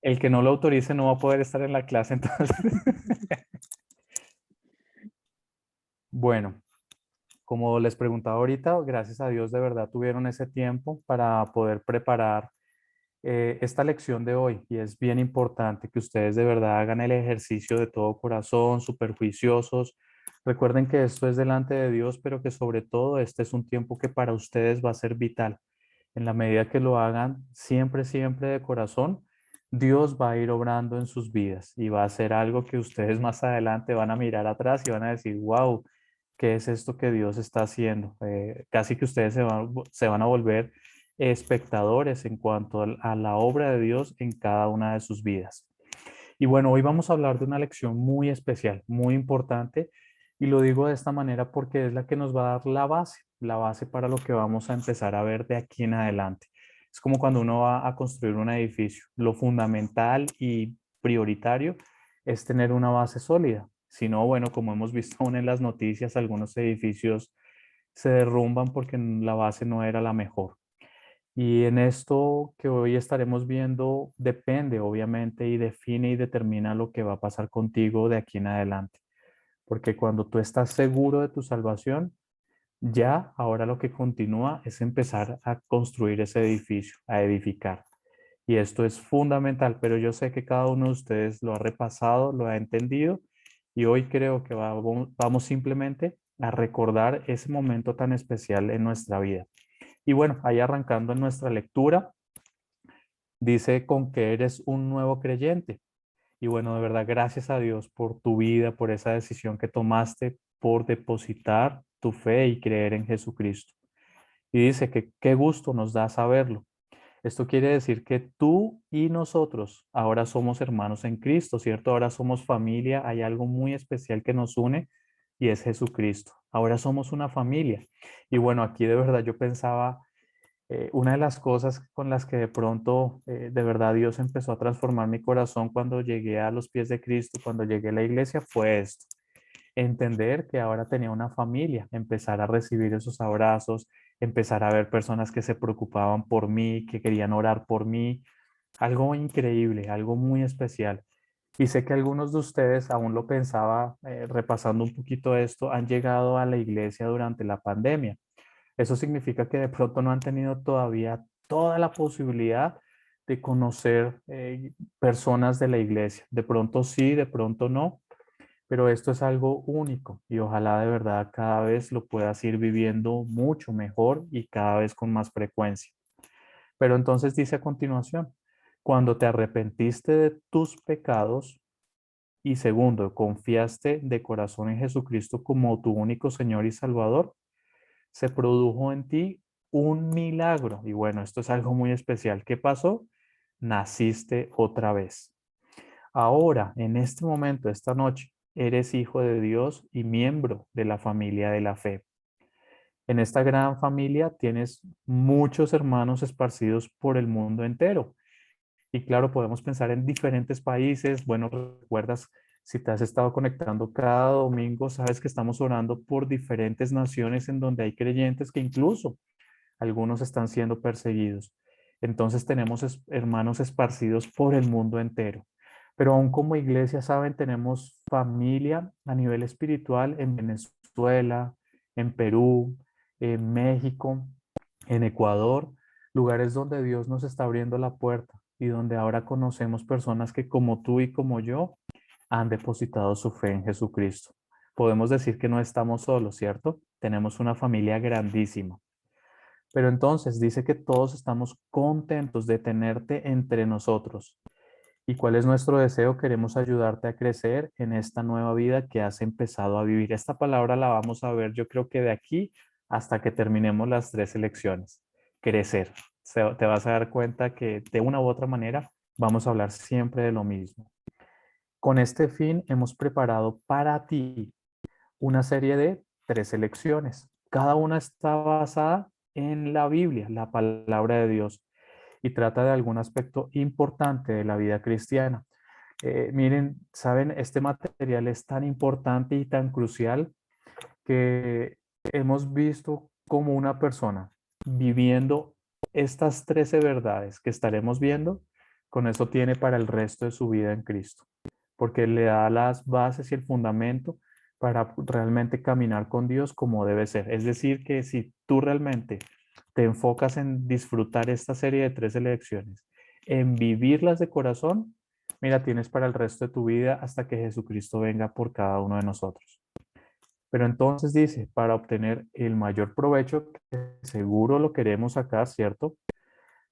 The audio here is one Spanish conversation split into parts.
el que no lo autorice no va a poder estar en la clase, entonces. Bueno, como les preguntaba ahorita, gracias a Dios de verdad tuvieron ese tiempo para poder preparar esta lección de hoy y es bien importante que ustedes de verdad hagan el ejercicio de todo corazón, súper juiciosos. Recuerden que esto es delante de Dios, pero que sobre todo este es un tiempo que para ustedes va a ser vital. En la medida que lo hagan siempre, siempre de corazón, Dios va a ir obrando en sus vidas y va a ser algo que ustedes más adelante van a mirar atrás y van a decir, wow, ¿qué es esto que Dios está haciendo? Casi que ustedes se van a volver espectadores en cuanto a la obra de Dios en cada una de sus vidas. Y bueno, hoy vamos a hablar de una lección muy especial, muy importante, y lo digo de esta manera porque es la que nos va a dar la base para lo que vamos a empezar a ver de aquí en adelante. Es como cuando uno va a construir un edificio. Lo fundamental y prioritario es tener una base sólida. Si no, bueno, como hemos visto aún en las noticias, algunos edificios se derrumban porque la base no era la mejor. Y en esto que hoy estaremos viendo depende, obviamente, y define y determina lo que va a pasar contigo de aquí en adelante. Porque cuando tú estás seguro de tu salvación, ya ahora lo que continúa es empezar a construir ese edificio, a edificar. Y esto es fundamental, pero yo sé que cada uno de ustedes lo ha repasado, lo ha entendido, y hoy creo que vamos simplemente a recordar ese momento tan especial en nuestra vida. Y bueno, ahí arrancando en nuestra lectura, dice con que eres un nuevo creyente. Y bueno, de verdad, gracias a Dios por tu vida, por esa decisión que tomaste, por depositar tu fe y creer en Jesucristo. Y dice que qué gusto nos da saberlo. Esto quiere decir que tú y nosotros ahora somos hermanos en Cristo, ¿cierto? Ahora somos familia, hay algo muy especial que nos une y es Jesucristo. Ahora somos una familia. Y bueno, aquí de verdad yo pensaba una de las cosas con las que de pronto, de verdad, Dios empezó a transformar mi corazón cuando llegué a los pies de Cristo, cuando llegué a la iglesia, fue esto. Entender que ahora tenía una familia, empezar a recibir esos abrazos, empezar a ver personas que se preocupaban por mí, que querían orar por mí. Algo increíble, algo muy especial. Y sé que algunos de ustedes, aún lo pensaba, repasando un poquito esto, han llegado a la iglesia durante la pandemia. Eso significa que de pronto no han tenido todavía toda la posibilidad de conocer personas de la iglesia. De pronto sí, de pronto no, pero esto es algo único y ojalá de verdad cada vez lo puedas ir viviendo mucho mejor y cada vez con más frecuencia. Pero entonces dice a continuación, cuando te arrepentiste de tus pecados y segundo, confiaste de corazón en Jesucristo como tu único Señor y Salvador, se produjo en ti un milagro. Y bueno, esto es algo muy especial. ¿Qué pasó? Naciste otra vez. Ahora, en este momento, esta noche, eres hijo de Dios y miembro de la familia de la fe. En esta gran familia tienes muchos hermanos esparcidos por el mundo entero. Y claro, podemos pensar en diferentes países. Bueno, recuerdas, si te has estado conectando cada domingo, sabes que estamos orando por diferentes naciones en donde hay creyentes que incluso algunos están siendo perseguidos. Entonces tenemos hermanos esparcidos por el mundo entero. Pero aún como iglesia, saben, tenemos familia a nivel espiritual en Venezuela, en Perú, en México, en Ecuador, lugares donde Dios nos está abriendo la puerta y donde ahora conocemos personas que como tú y como yo han depositado su fe en Jesucristo. Podemos decir que no estamos solos, ¿cierto? Tenemos una familia grandísima. Pero entonces dice que todos estamos contentos de tenerte entre nosotros. ¿Y cuál es nuestro deseo? Queremos ayudarte a crecer en esta nueva vida que has empezado a vivir. Esta palabra la vamos a ver, yo creo que de aquí hasta que terminemos las 3 lecciones. Crecer. Te vas a dar cuenta que de una u otra manera vamos a hablar siempre de lo mismo. Con este fin hemos preparado para ti una serie de 3 lecciones. Cada una está basada en la Biblia, la palabra de Dios, y trata de algún aspecto importante de la vida cristiana. Miren, saben, este material es tan importante y tan crucial que hemos visto como una persona viviendo estas 13 verdades que estaremos viendo con eso tiene para el resto de su vida en Cristo, porque le da las bases y el fundamento para realmente caminar con Dios como debe ser. Es decir, que si tú realmente te enfocas en disfrutar esta serie de 3 elecciones, en vivirlas de corazón, mira, tienes para el resto de tu vida hasta que Jesucristo venga por cada uno de nosotros. Pero entonces dice, para obtener el mayor provecho, que seguro lo queremos sacar, ¿cierto?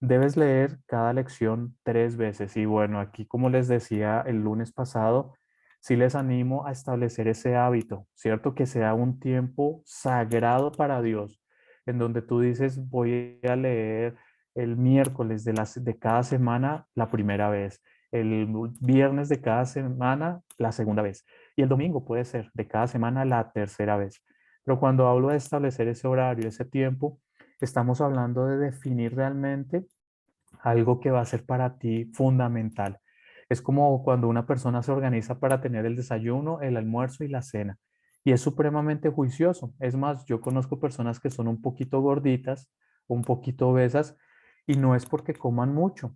Debes leer cada lección 3 veces. Y bueno, aquí como les decía el lunes pasado, sí les animo a establecer ese hábito, ¿cierto? Que sea un tiempo sagrado para Dios, en donde tú dices, voy a leer el miércoles de cada semana la primera vez, el viernes de cada semana la segunda vez, y el domingo puede ser de cada semana la tercera vez. Pero cuando hablo de establecer ese horario, ese tiempo, estamos hablando de definir realmente algo que va a ser para ti fundamental. Es como cuando una persona se organiza para tener el desayuno, el almuerzo y la cena. Y es supremamente juicioso. Es más, yo conozco personas que son un poquito gorditas, un poquito obesas, y no es porque coman mucho,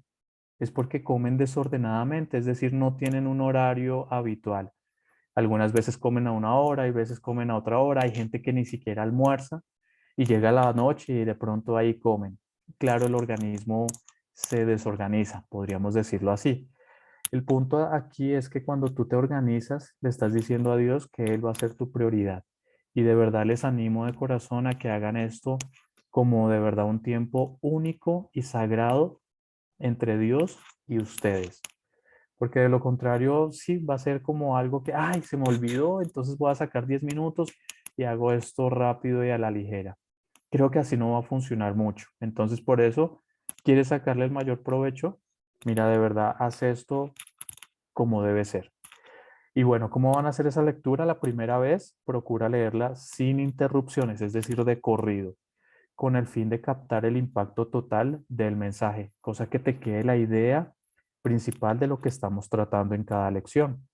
es porque comen desordenadamente, es decir, no tienen un horario habitual. Algunas veces comen a una hora, y veces comen a otra hora. Hay gente que ni siquiera almuerza y llega la noche y de pronto ahí comen. Claro, el organismo se desorganiza, podríamos decirlo así. El punto aquí es que cuando tú te organizas, le estás diciendo a Dios que Él va a ser tu prioridad. Y de verdad les animo de corazón a que hagan esto como de verdad un tiempo único y sagrado entre Dios y ustedes. Porque de lo contrario, sí, va a ser como algo que, ay, se me olvidó, entonces voy a sacar 10 minutos y hago esto rápido y a la ligera. Creo que así no va a funcionar mucho. Entonces, por eso, ¿quieres sacarle el mayor provecho? Mira, de verdad, haz esto como debe ser. Y bueno, ¿cómo van a hacer esa lectura la primera vez? Procura leerla sin interrupciones, es decir, de corrido, con el fin de captar el impacto total del mensaje, cosa que te quede la idea principal de lo que estamos tratando en cada lección.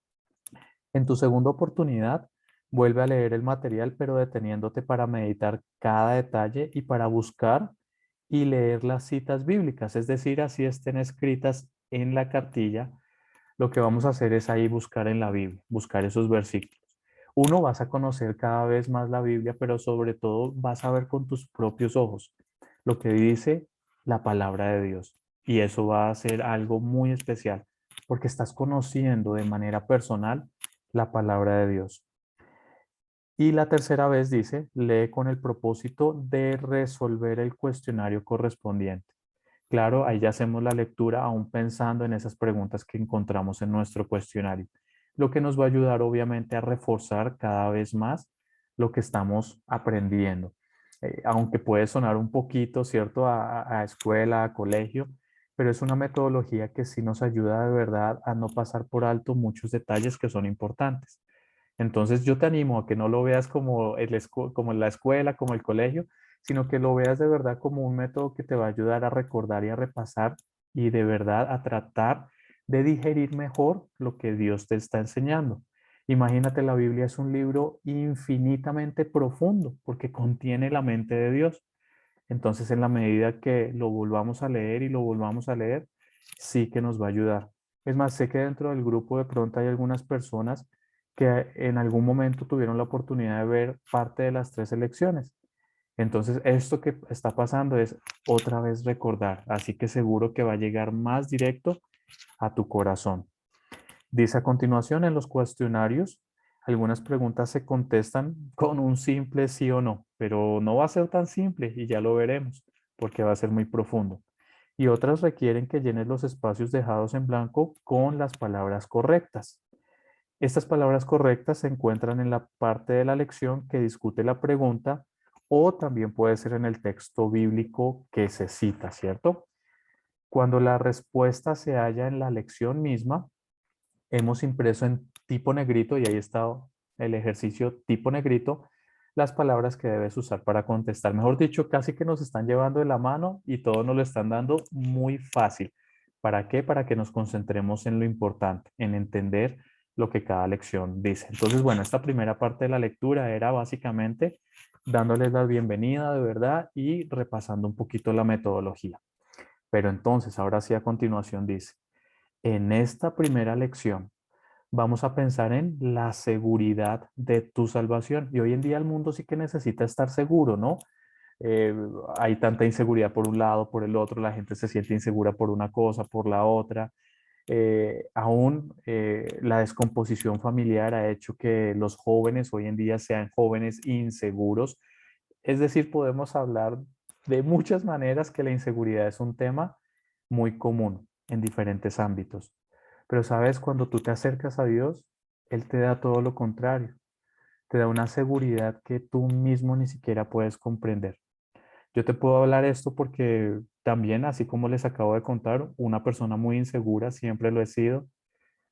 En tu segunda oportunidad, vuelve a leer el material, pero deteniéndote para meditar cada detalle y para buscar y leer las citas bíblicas, es decir, así estén escritas en la cartilla, lo que vamos a hacer es ahí buscar en la Biblia, buscar esos versículos. Uno, vas a conocer cada vez más la Biblia, pero sobre todo vas a ver con tus propios ojos lo que dice la palabra de Dios. Y eso va a ser algo muy especial, porque estás conociendo de manera personal la palabra de Dios. Y la tercera vez dice, lee con el propósito de resolver el cuestionario correspondiente. Claro, ahí ya hacemos la lectura aún pensando en esas preguntas que encontramos en nuestro cuestionario, lo que nos va a ayudar obviamente a reforzar cada vez más lo que estamos aprendiendo. Aunque puede sonar un poquito, ¿cierto?, a escuela, a colegio, pero es una metodología que sí nos ayuda de verdad a no pasar por alto muchos detalles que son importantes. Entonces yo te animo a que no lo veas como, como la escuela, como el colegio, sino que lo veas de verdad como un método que te va a ayudar a recordar y a repasar y de verdad a tratar de digerir mejor lo que Dios te está enseñando. Imagínate, la Biblia es un libro infinitamente profundo porque contiene la mente de Dios. Entonces, en la medida que lo volvamos a leer y lo volvamos a leer, sí que nos va a ayudar. Es más, sé que dentro del grupo de pronto hay algunas personas que en algún momento tuvieron la oportunidad de ver parte de las 3 elecciones. Entonces, esto que está pasando es otra vez recordar, así que seguro que va a llegar más directo a tu corazón. Dice a continuación, en los cuestionarios, algunas preguntas se contestan con un simple sí o no, pero no va a ser tan simple y ya lo veremos, porque va a ser muy profundo. Y otras requieren que llenes los espacios dejados en blanco con las palabras correctas. Estas palabras correctas se encuentran en la parte de la lección que discute la pregunta o también puede ser en el texto bíblico que se cita, ¿cierto? Cuando la respuesta se halla en la lección misma, hemos impreso en tipo negrito, y ahí está el ejercicio tipo negrito, las palabras que debes usar para contestar. Mejor dicho, casi que nos están llevando de la mano y todo nos lo están dando muy fácil. ¿Para qué? Para que nos concentremos en lo importante, en entender lo que cada lección dice. Entonces, bueno, esta primera parte de la lectura era básicamente dándoles la bienvenida de verdad y repasando un poquito la metodología. Pero entonces, ahora sí, a continuación dice, En esta primera lección vamos a pensar en la seguridad de tu salvación. Y hoy en día el mundo sí que necesita estar seguro, ¿no? Eh, Hay tanta inseguridad por un lado, por el otro, la gente se siente insegura por una cosa, por la otra. Aún la descomposición familiar ha hecho que los jóvenes hoy en día sean jóvenes inseguros. Es decir, podemos hablar de muchas maneras que la inseguridad es un tema muy común en diferentes ámbitos. Pero sabes, cuando tú te acercas a Dios, Él te da todo lo contrario. Te da una seguridad que tú mismo ni siquiera puedes comprender. Yo te puedo hablar esto porque también, así como les acabo de contar, una persona muy insegura, siempre lo he sido,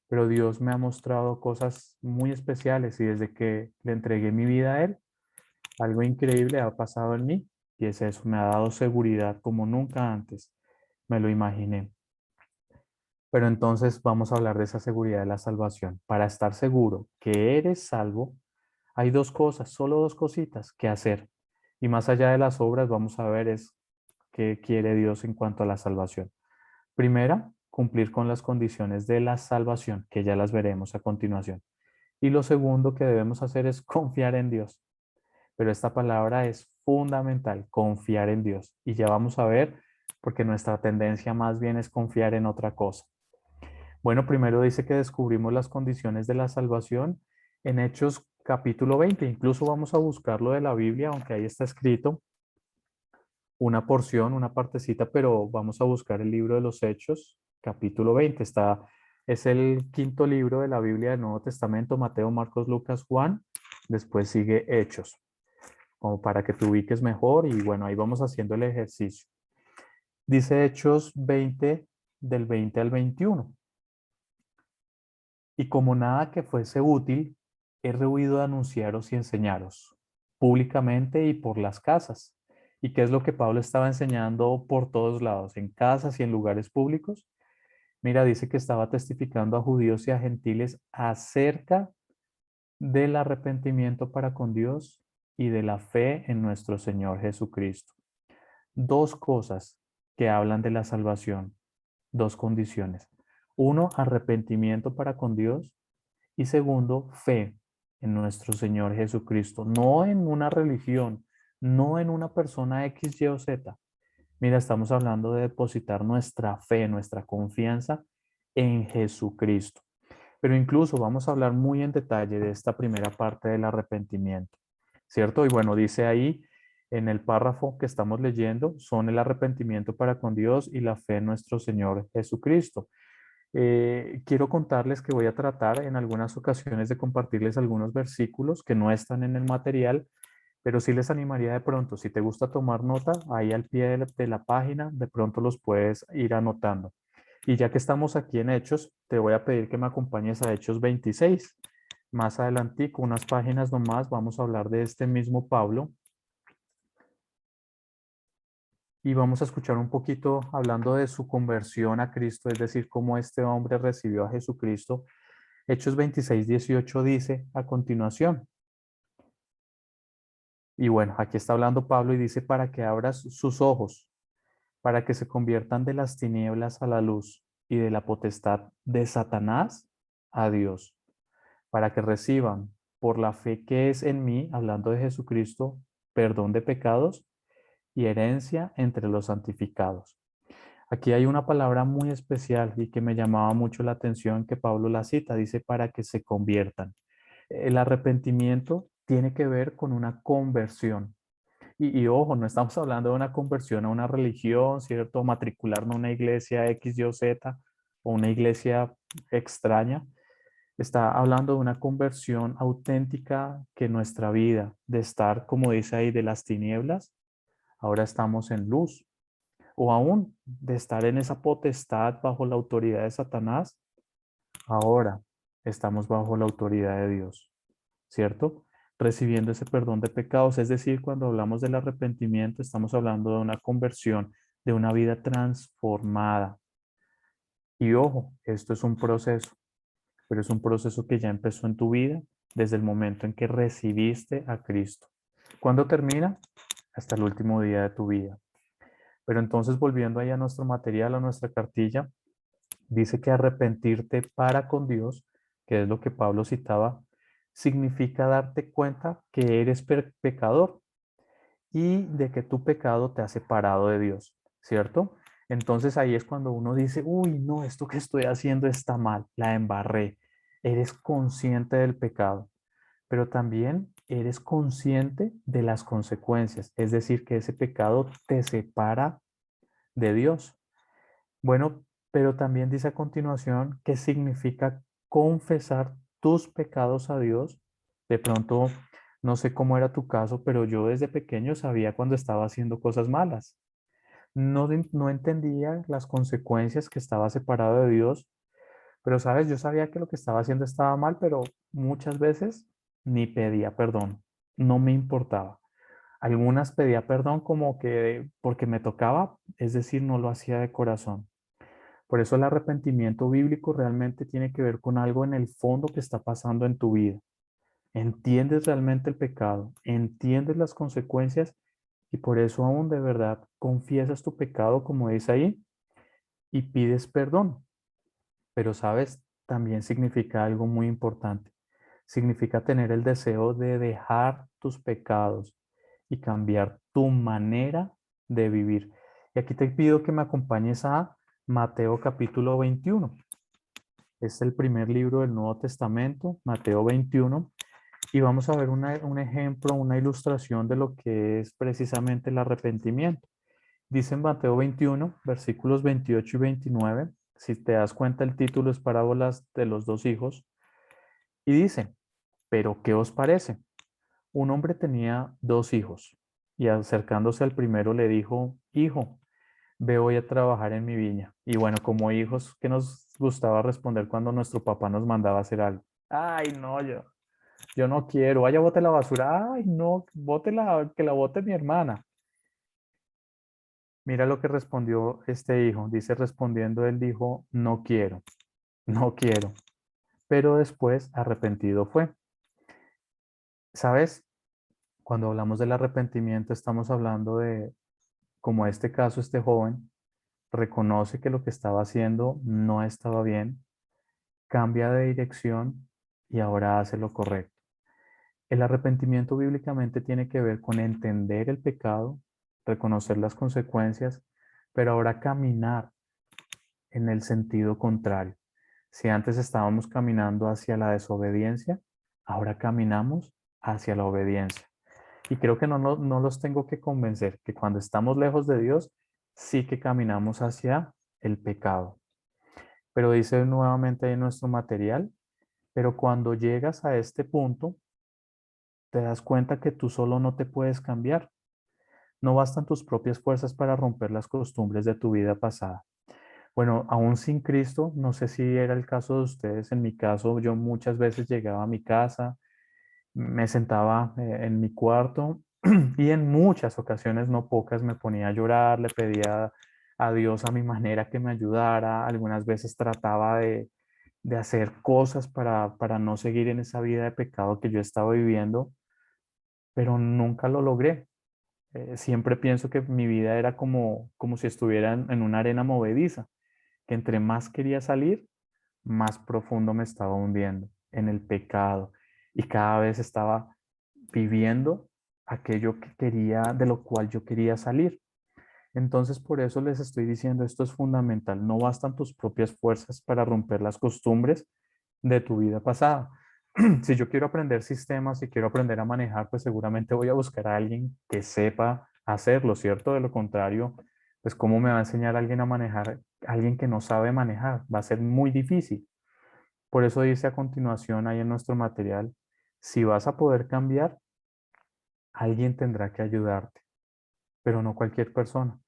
pero Dios me ha mostrado cosas muy especiales y desde que le entregué mi vida a Él, algo increíble ha pasado en mí y es eso, me ha dado seguridad como nunca antes me lo imaginé. Pero entonces vamos a hablar de esa seguridad de la salvación. Para estar seguro que eres salvo, hay dos cosas, solo dos cositas que hacer. Y más allá de las obras, vamos a ver es qué quiere Dios en cuanto a la salvación. Primera, cumplir con las condiciones de la salvación, que ya las veremos a continuación. Y lo segundo que debemos hacer es confiar en Dios. Pero esta palabra es fundamental, confiar en Dios. Y ya vamos a ver, porque nuestra tendencia más bien es confiar en otra cosa. Bueno, primero dice que descubrimos las condiciones de la salvación en Hechos capítulo 20. Incluso vamos a buscarlo de la Biblia, aunque ahí está escrito una porción, una partecita, pero vamos a buscar el libro de los Hechos, capítulo 20. Es el quinto libro de la Biblia del Nuevo Testamento, Mateo, Marcos, Lucas, Juan. Después sigue Hechos, como para que te ubiques mejor y bueno, ahí vamos haciendo el ejercicio. Dice Hechos 20, del 20 al 21. Y como nada que fuese útil, he rehuido de anunciaros y enseñaros públicamente y por las casas. ¿Y qué es lo que Pablo estaba enseñando por todos lados, en casas y en lugares públicos? Mira, dice que estaba testificando a judíos y a gentiles acerca del arrepentimiento para con Dios y de la fe en nuestro Señor Jesucristo. Dos cosas que hablan de la salvación, dos condiciones. Uno, arrepentimiento para con Dios y segundo, fe en nuestro Señor Jesucristo, no en una religión, no en una persona X, Y o Z. Mira, estamos hablando de depositar nuestra fe, nuestra confianza en Jesucristo. Pero incluso vamos a hablar muy en detalle de esta primera parte del arrepentimiento, ¿cierto? Y bueno, dice ahí en el párrafo que estamos leyendo, son el arrepentimiento para con Dios y la fe en nuestro Señor Jesucristo. Quiero contarles que voy a tratar en algunas ocasiones de compartirles algunos versículos que no están en el material, pero sí les animaría de pronto, si te gusta tomar nota, ahí al pie de la página, de pronto los puedes ir anotando. Y ya que estamos aquí en Hechos, te voy a pedir que me acompañes a Hechos 26. Más adelantico, unas páginas nomás, vamos a hablar de este mismo Pablo y vamos a escuchar un poquito hablando de su conversión a Cristo, es decir, cómo este hombre recibió a Jesucristo. Hechos 26:18 dice a continuación, y bueno, aquí está hablando Pablo y dice, para que abras sus ojos, para que se conviertan de las tinieblas a la luz y de la potestad de Satanás a Dios, para que reciban por la fe que es en mí, hablando de Jesucristo, perdón de pecados y herencia entre los santificados. Aquí hay una palabra muy especial y que me llamaba mucho la atención que Pablo la cita, dice para que se conviertan. El arrepentimiento tiene que ver con una conversión. Y ojo, no estamos hablando de una conversión a una religión, ¿cierto? Matricularnos a una iglesia X, Y o Z o una iglesia extraña. Está hablando de una conversión auténtica que nuestra vida, de estar, como dice ahí, de las tinieblas, ahora estamos en luz. O aún de estar en esa potestad bajo la autoridad de Satanás, ahora estamos bajo la autoridad de Dios, ¿cierto? Recibiendo ese perdón de pecados, es decir, cuando hablamos del arrepentimiento, estamos hablando de una conversión, de una vida transformada. Y ojo, esto es un proceso, pero es un proceso que ya empezó en tu vida desde el momento en que recibiste a Cristo. ¿Cuándo termina? Hasta el último día de tu vida. Pero entonces, volviendo ahí a nuestro material, a nuestra cartilla, Dice que arrepentirte para con Dios, que es lo que Pablo citaba, significa darte cuenta que eres pecador y de que tu pecado te ha separado de Dios, ¿cierto? Entonces ahí es cuando uno dice, uy, no, esto que estoy haciendo está mal, la embarré. Eres consciente del pecado, pero también eres consciente de las consecuencias, es decir, que ese pecado te separa de Dios. Bueno, pero también dice a continuación que significa confesar tus pecados a Dios. De pronto, no sé cómo era tu caso, pero yo desde pequeño sabía cuando estaba haciendo cosas malas. No entendía las consecuencias que estaba separado de Dios, pero sabes, yo sabía que lo que estaba haciendo estaba mal, pero muchas veces ni pedía perdón, no me importaba. Algunas pedía perdón como que porque me tocaba, es decir, no lo hacía de corazón. Por eso el arrepentimiento bíblico realmente tiene que ver con algo en el fondo que está pasando en tu vida. Entiendes realmente el pecado, entiendes las consecuencias y por eso aún de verdad confiesas tu pecado, como dice ahí, y pides perdón. Pero sabes, también significa algo muy importante. Significa tener el deseo de dejar tus pecados y cambiar tu manera de vivir. Y aquí te pido que me acompañes a Mateo capítulo 21. Es el primer libro del Nuevo Testamento, Mateo 21, y vamos a ver un ejemplo, una ilustración de lo que es precisamente el arrepentimiento. Dice en Mateo 21, versículos 28 y 29, si te das cuenta el título es Parábolas de los dos hijos, y dice, pero ¿qué os parece? Un hombre tenía dos hijos, y acercándose al primero le dijo, hijo, ve hoy a trabajar en mi viña. Y bueno, como hijos, ¿qué nos gustaba responder cuando nuestro papá nos mandaba a hacer algo? Ay, no, yo no quiero, vaya, bote la basura. Ay, no, bótela, que la bote mi hermana. Mira lo que respondió este hijo. Dice respondiendo, él dijo, no quiero, no quiero. Pero después arrepentido fue. ¿Sabes? Cuando hablamos del arrepentimiento, estamos hablando de, como este caso, este joven reconoce que lo que estaba haciendo no estaba bien, cambia de dirección y ahora hace lo correcto. El arrepentimiento bíblicamente tiene que ver con entender el pecado, reconocer las consecuencias, pero ahora caminar en el sentido contrario. Si antes estábamos caminando hacia la desobediencia, ahora caminamos hacia la obediencia. Y creo que no los tengo que convencer que cuando estamos lejos de Dios, sí que caminamos hacia el pecado. Pero dice nuevamente en nuestro material, pero cuando llegas a este punto, te das cuenta que tú solo no te puedes cambiar. No bastan tus propias fuerzas para romper las costumbres de tu vida pasada. Bueno, aún sin Cristo, no sé si era el caso de ustedes. En mi caso, yo muchas veces llegaba a mi casa, me sentaba en mi cuarto y en muchas ocasiones, no pocas, me ponía a llorar, le pedía a Dios a mi manera que me ayudara. Algunas veces trataba de hacer cosas para no seguir en esa vida de pecado que yo estaba viviendo, pero nunca lo logré. Siempre pienso que mi vida era como si estuviera en una arena movediza, que entre más quería salir, más profundo me estaba hundiendo en el pecado y cada vez estaba viviendo aquello que quería, de lo cual yo quería salir. Entonces, por eso les estoy diciendo, esto es fundamental. No bastan tus propias fuerzas para romper las costumbres de tu vida pasada. Si yo quiero aprender sistemas, si quiero aprender a manejar, pues seguramente voy a buscar a alguien que sepa hacerlo, ¿cierto? De lo contrario, pues ¿cómo me va a enseñar alguien a manejar? Alguien que no sabe manejar, va a ser muy difícil. Por eso dice a continuación ahí en nuestro material, si vas a poder cambiar, alguien tendrá que ayudarte, pero no cualquier persona.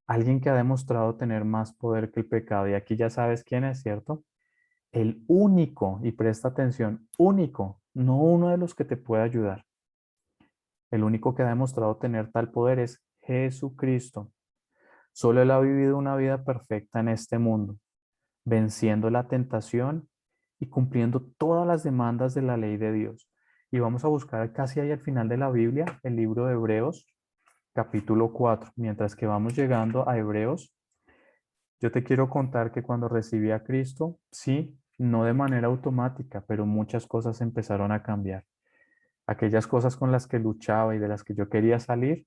Alguien que ha demostrado tener más poder que el pecado. Y aquí ya sabes quién es, ¿cierto? El único, y presta atención, único, no uno de los que te puede ayudar. El único que ha demostrado tener tal poder es Jesucristo. Solo Él ha vivido una vida perfecta en este mundo, venciendo la tentación y cumpliendo todas las demandas de la ley de Dios. Y vamos a buscar casi ahí al final de la Biblia, el libro de Hebreos, capítulo 4. Mientras que vamos llegando a Hebreos, Yo te quiero contar que cuando recibí a Cristo, sí, no de manera automática, pero muchas cosas empezaron a cambiar. Aquellas cosas con las que luchaba y de las que yo quería salir,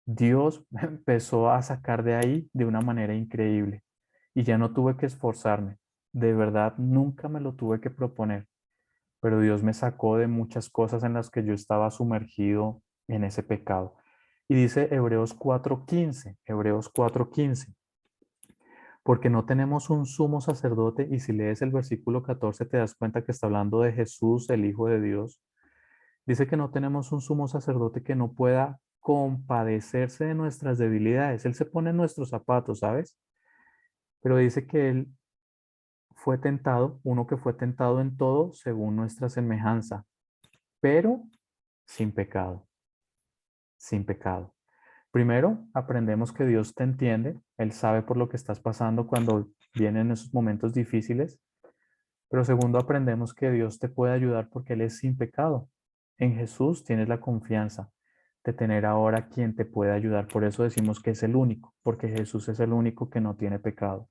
Dios me empezó a sacar de ahí de una manera increíble y ya no tuve que esforzarme. De verdad, nunca me lo tuve que proponer, pero Dios me sacó de muchas cosas en las que yo estaba sumergido en ese pecado. Y dice Hebreos 4:15, porque no tenemos un sumo sacerdote, y si lees el versículo 14 te das cuenta que está hablando de Jesús, el Hijo de Dios. Dice que no tenemos un sumo sacerdote que no pueda compadecerse de nuestras debilidades. Él se pone en nuestros zapatos, ¿sabes? Pero dice que Él fue tentado, uno que fue tentado en todo según nuestra semejanza, pero sin pecado, sin pecado. Primero, aprendemos que Dios te entiende, Él sabe por lo que estás pasando cuando vienen esos momentos difíciles. Pero segundo, aprendemos que Dios te puede ayudar porque Él es sin pecado. En Jesús tienes la confianza de tener ahora quien te puede ayudar. Por eso decimos que es el único, porque Jesús es el único que no tiene pecado.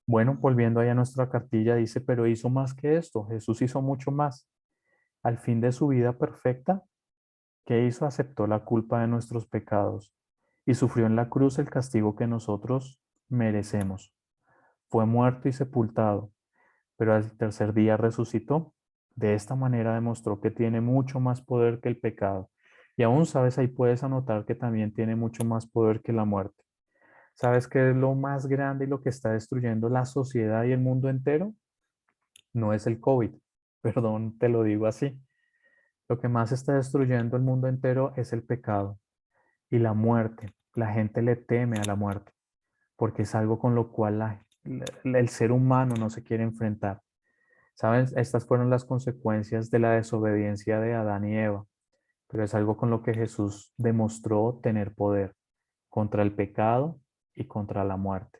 Bueno, volviendo ahí a nuestra cartilla, dice, pero hizo más que esto. Jesús hizo mucho más. Al fin de su vida perfecta, ¿qué hizo? Aceptó la culpa de nuestros pecados y sufrió en la cruz el castigo que nosotros merecemos. Fue muerto y sepultado, pero al tercer día resucitó. De esta manera demostró que tiene mucho más poder que el pecado. Y aún, sabes, ahí puedes anotar que también tiene mucho más poder que la muerte. ¿Sabes qué es lo más grande y lo que está destruyendo la sociedad y el mundo entero? No es el COVID, perdón, te lo digo así. Lo que más está destruyendo el mundo entero es el pecado y la muerte. La gente le teme a la muerte porque es algo con lo cual el ser humano no se quiere enfrentar. ¿Saben? Estas fueron las consecuencias de la desobediencia de Adán y Eva, pero es algo con lo que Jesús demostró tener poder contra el pecado y contra la muerte.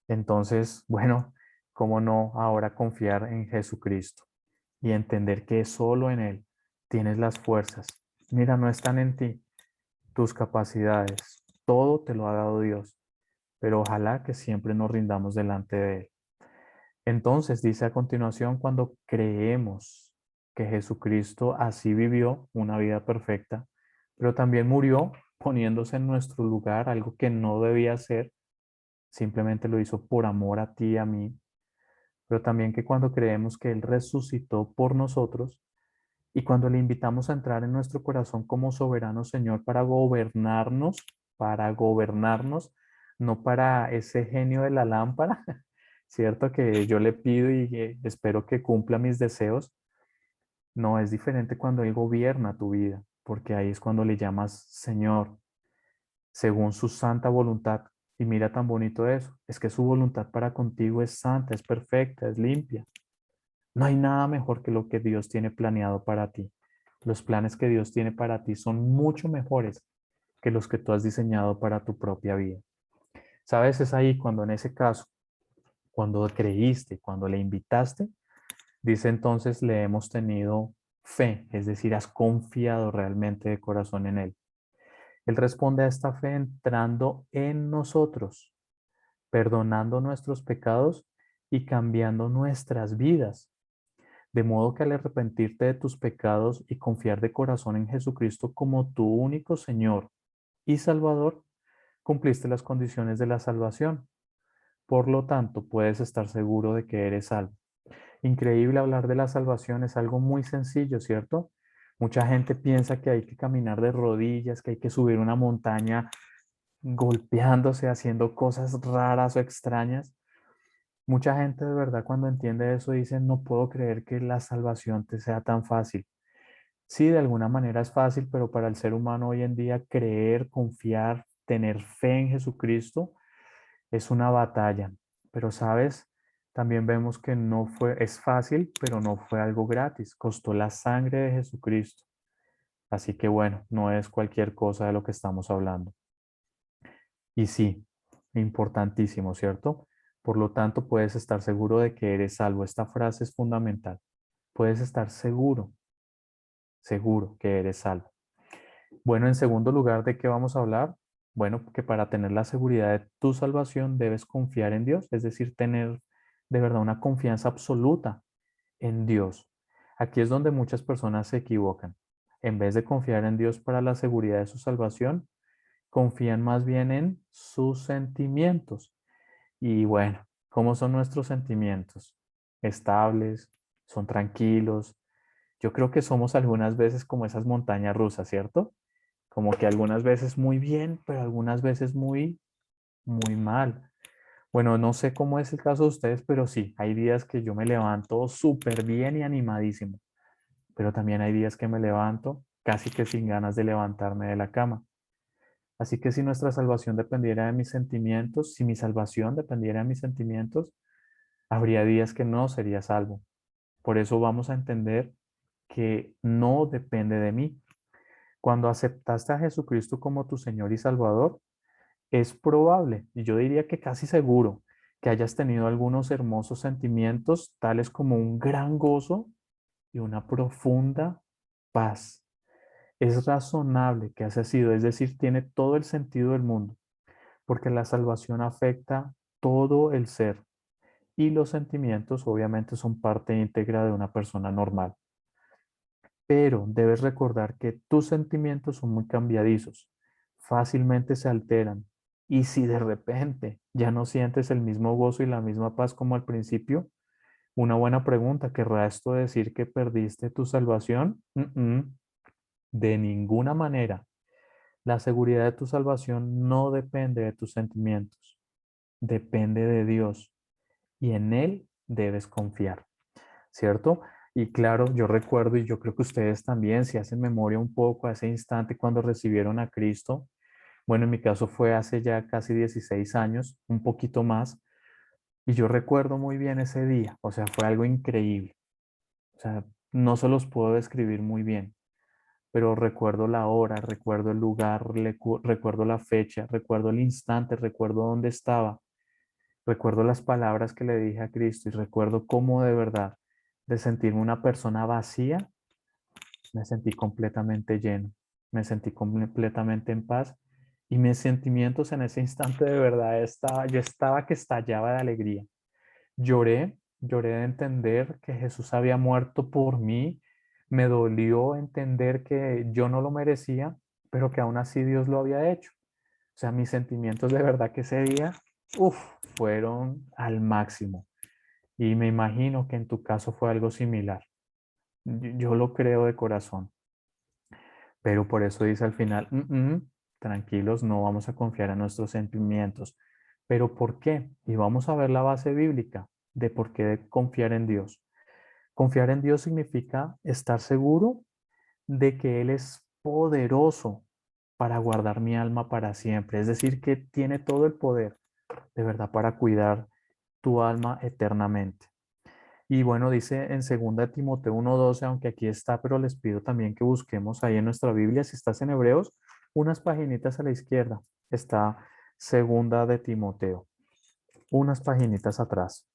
Entonces, bueno, ¿cómo no ahora confiar en Jesucristo y entender que solo en Él tienes las fuerzas? Mira, no están en ti tus capacidades, todo te lo ha dado Dios, pero ojalá que siempre nos rindamos delante de Él. Entonces dice a continuación, cuando creemos que Jesucristo así vivió una vida perfecta, pero también murió poniéndose en nuestro lugar, algo que no debía hacer, simplemente lo hizo por amor a ti y a mí, pero también que cuando creemos que Él resucitó por nosotros y cuando le invitamos a entrar en nuestro corazón como soberano Señor para gobernarnos, no para ese genio de la lámpara, ¿cierto? Que yo le pido y espero que cumpla mis deseos. No, es diferente cuando Él gobierna tu vida, porque ahí es cuando le llamas Señor, según su santa voluntad. Y mira tan bonito eso, es que su voluntad para contigo es santa, es perfecta, es limpia. No hay nada mejor que lo que Dios tiene planeado para ti. Los planes que Dios tiene para ti son mucho mejores que los que tú has diseñado para tu propia vida. ¿Sabes? Es ahí cuando en ese caso, cuando creíste, cuando le invitaste, dice entonces le hemos tenido fe, es decir, has confiado realmente de corazón en Él. Él responde a esta fe entrando en nosotros, perdonando nuestros pecados y cambiando nuestras vidas. De modo que al arrepentirte de tus pecados y confiar de corazón en Jesucristo como tu único Señor y Salvador, cumpliste las condiciones de la salvación. Por lo tanto, puedes estar seguro de que eres salvo. Increíble hablar de la salvación, es algo muy sencillo, ¿cierto? Mucha gente piensa que hay que caminar de rodillas, que hay que subir una montaña golpeándose, haciendo cosas raras o extrañas. Mucha gente de verdad cuando entiende eso dice, no puedo creer que la salvación te sea tan fácil. Sí, de alguna manera es fácil, pero para el ser humano hoy en día creer, confiar, tener fe en Jesucristo es una batalla. Pero sabes, también vemos que no fue, es fácil, pero no fue algo gratis. Costó la sangre de Jesucristo. Así que bueno, no es cualquier cosa de lo que estamos hablando. Y sí, importantísimo, ¿cierto? Por lo tanto, puedes estar seguro de que eres salvo. Esta frase es fundamental. Puedes estar seguro, seguro que eres salvo. Bueno, en segundo lugar, ¿de qué vamos a hablar? Bueno, que para tener la seguridad de tu salvación debes confiar en Dios, es decir, tener de verdad una confianza absoluta en Dios. Aquí es donde muchas personas se equivocan. En vez de confiar en Dios para la seguridad de su salvación, confían más bien en sus sentimientos. Y bueno, ¿cómo son nuestros sentimientos? Estables, son tranquilos. Yo creo que somos algunas veces como esas montañas rusas, ¿cierto? Como que algunas veces muy bien, pero algunas veces muy mal. Bueno, no sé cómo es el caso de ustedes, pero sí, hay días que yo me levanto súper bien y animadísimo, pero también hay días que me levanto casi que sin ganas de levantarme de la cama. Así que si nuestra salvación dependiera de mis sentimientos, si mi salvación dependiera de mis sentimientos, habría días que no sería salvo. Por eso vamos a entender que no depende de mí. Cuando aceptaste a Jesucristo como tu Señor y Salvador, es probable, y yo diría que casi seguro, que hayas tenido algunos hermosos sentimientos, tales como un gran gozo y una profunda paz. Es razonable que haya sido, es decir, tiene todo el sentido del mundo, porque la salvación afecta todo el ser y los sentimientos obviamente son parte íntegra de una persona normal. Pero debes recordar que tus sentimientos son muy cambiadizos, fácilmente se alteran. Y si de repente ya no sientes el mismo gozo y la misma paz como al principio, una buena pregunta, ¿querrá esto decir que perdiste tu salvación? De ninguna manera. La seguridad de tu salvación no depende de tus sentimientos, depende de Dios y en Él debes confiar. ¿Cierto? Y claro, yo recuerdo y yo creo que ustedes también, si hacen memoria un poco a ese instante cuando recibieron a Cristo, bueno, en mi caso fue hace ya casi 16 años, un poquito más, y yo recuerdo muy bien ese día, o sea, fue algo increíble, o sea, no se los puedo describir muy bien, pero recuerdo la hora, recuerdo el lugar, recuerdo la fecha, recuerdo el instante, recuerdo dónde estaba. Recuerdo las palabras que le dije a Cristo y recuerdo cómo de verdad, de sentirme una persona vacía, me sentí completamente lleno, me sentí completamente en paz y mis sentimientos en ese instante de verdad yo estaba que estallaba de alegría. Lloré de entender que Jesús había muerto por mí, me dolió entender que yo no lo merecía, pero que aún así Dios lo había hecho. O sea, mis sentimientos de verdad que ese día, uff, fueron al máximo. Y me imagino que en tu caso fue algo similar. Yo lo creo de corazón, pero por eso dice al final, tranquilos, no vamos a confiar en nuestros sentimientos. ¿Pero por qué? Y vamos a ver la base bíblica de por qué confiar en Dios. Confiar en Dios significa estar seguro de que Él es poderoso para guardar mi alma para siempre. Es decir, que tiene todo el poder de verdad para cuidar tu alma eternamente. Y bueno, dice en 2 Timoteo 1:12, aunque aquí está, pero les pido también que busquemos ahí en nuestra Biblia, si estás en Hebreos, unas paginitas a la izquierda, está 2 Timoteo, unas paginitas atrás.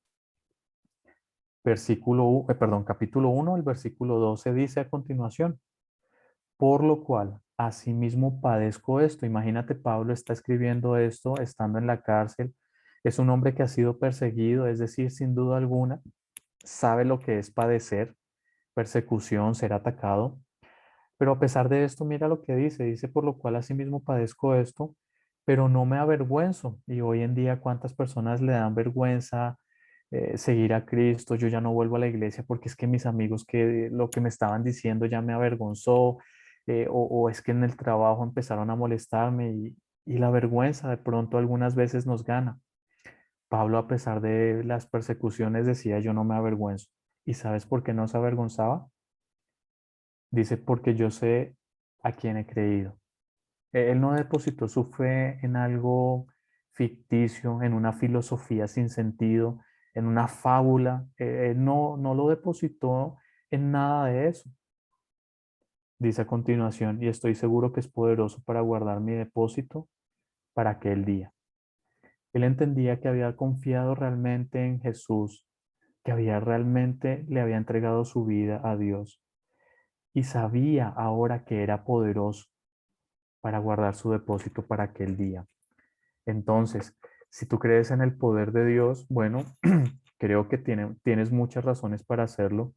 Capítulo 1, el versículo 12 dice a continuación, por lo cual, asimismo padezco esto. Imagínate, Pablo está escribiendo esto estando en la cárcel. Es un hombre que ha sido perseguido, es decir, sin duda alguna, sabe lo que es padecer, persecución, ser atacado. Pero a pesar de esto, mira lo que dice, por lo cual asimismo padezco esto, pero no me avergüenzo. Y hoy en día, ¿cuántas personas le dan vergüenza seguir a Cristo? Yo ya no vuelvo a la iglesia porque es que mis amigos que lo que me estaban diciendo ya me avergonzó, o es que en el trabajo empezaron a molestarme y la vergüenza de pronto algunas veces nos gana. Pablo, a pesar de las persecuciones, decía, yo no me avergüenzo. ¿Y sabes por qué no se avergonzaba? Dice, porque yo sé a quién he creído. Él no depositó su fe en algo ficticio, en una filosofía sin sentido, en una fábula. Él no lo depositó en nada de eso. Dice a continuación, y estoy seguro que es poderoso para guardar mi depósito para aquel día. Él entendía que había confiado realmente en Jesús, que había realmente le había entregado su vida a Dios y sabía ahora que era poderoso. para guardar su depósito para aquel día. Entonces, si tú crees en el poder de Dios, bueno, creo que tienes muchas razones para hacerlo.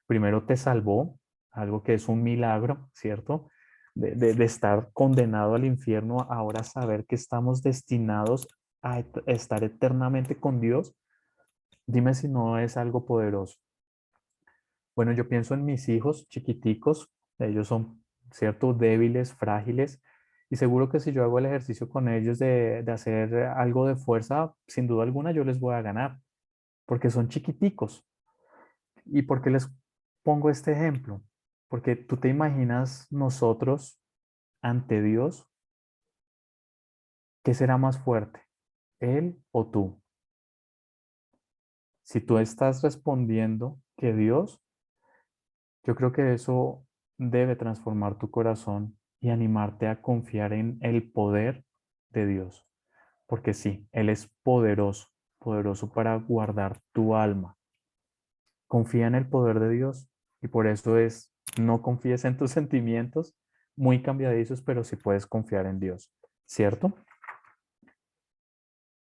Primero te salvó, algo que es un milagro, ¿cierto? De estar condenado al infierno, ahora saber que estamos destinados a estar eternamente con Dios. Dime si no es algo poderoso. Bueno, yo pienso en mis hijos chiquiticos, ellos son, ¿cierto? Débiles, frágiles, y seguro que si yo hago el ejercicio con ellos de hacer algo de fuerza, sin duda alguna yo les voy a ganar, porque son chiquiticos. ¿Y por qué les pongo este ejemplo? Porque tú te imaginas nosotros ante Dios, ¿qué será más fuerte? ¿Él o tú? Si tú estás respondiendo que Dios, yo creo que eso debe transformar tu corazón y animarte a confiar en el poder de Dios. Porque sí, Él es poderoso, poderoso para guardar tu alma. Confía en el poder de Dios y por eso es, no confíes en tus sentimientos muy cambiadizos, pero sí puedes confiar en Dios, ¿cierto?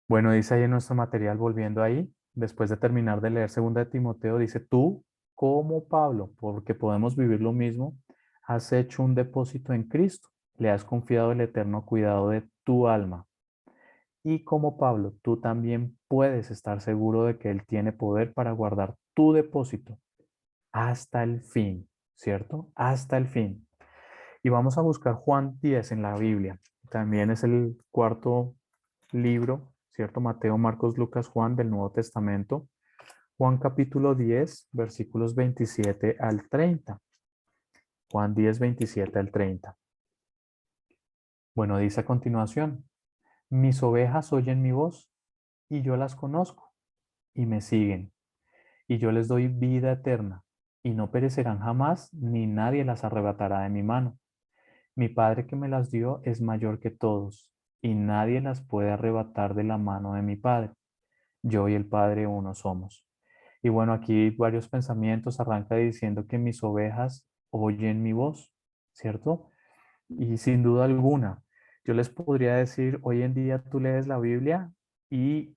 Bueno, dice ahí en nuestro material, volviendo ahí, después de terminar de leer segunda de Timoteo, dice, tú como Pablo, porque podemos vivir lo mismo, has hecho un depósito en Cristo, le has confiado el eterno cuidado de tu alma. Y como Pablo, tú también puedes estar seguro de que Él tiene poder para guardar tu depósito hasta el fin, ¿cierto? Hasta el fin. Y vamos a buscar Juan 10 en la Biblia. También es el cuarto libro, ¿cierto? Mateo, Marcos, Lucas, Juan del Nuevo Testamento. Juan capítulo 10, versículos 27 al 30. Juan 10, 27 al 30. Bueno, dice a continuación, mis ovejas oyen mi voz y yo las conozco y me siguen y yo les doy vida eterna y no perecerán jamás ni nadie las arrebatará de mi mano. Mi Padre que me las dio es mayor que todos y nadie las puede arrebatar de la mano de mi Padre. Yo y el Padre uno somos. Y bueno, aquí varios pensamientos arranca diciendo que mis ovejas oyen mi voz, ¿cierto? Y sin duda alguna, yo les podría decir, hoy en día tú lees la Biblia y,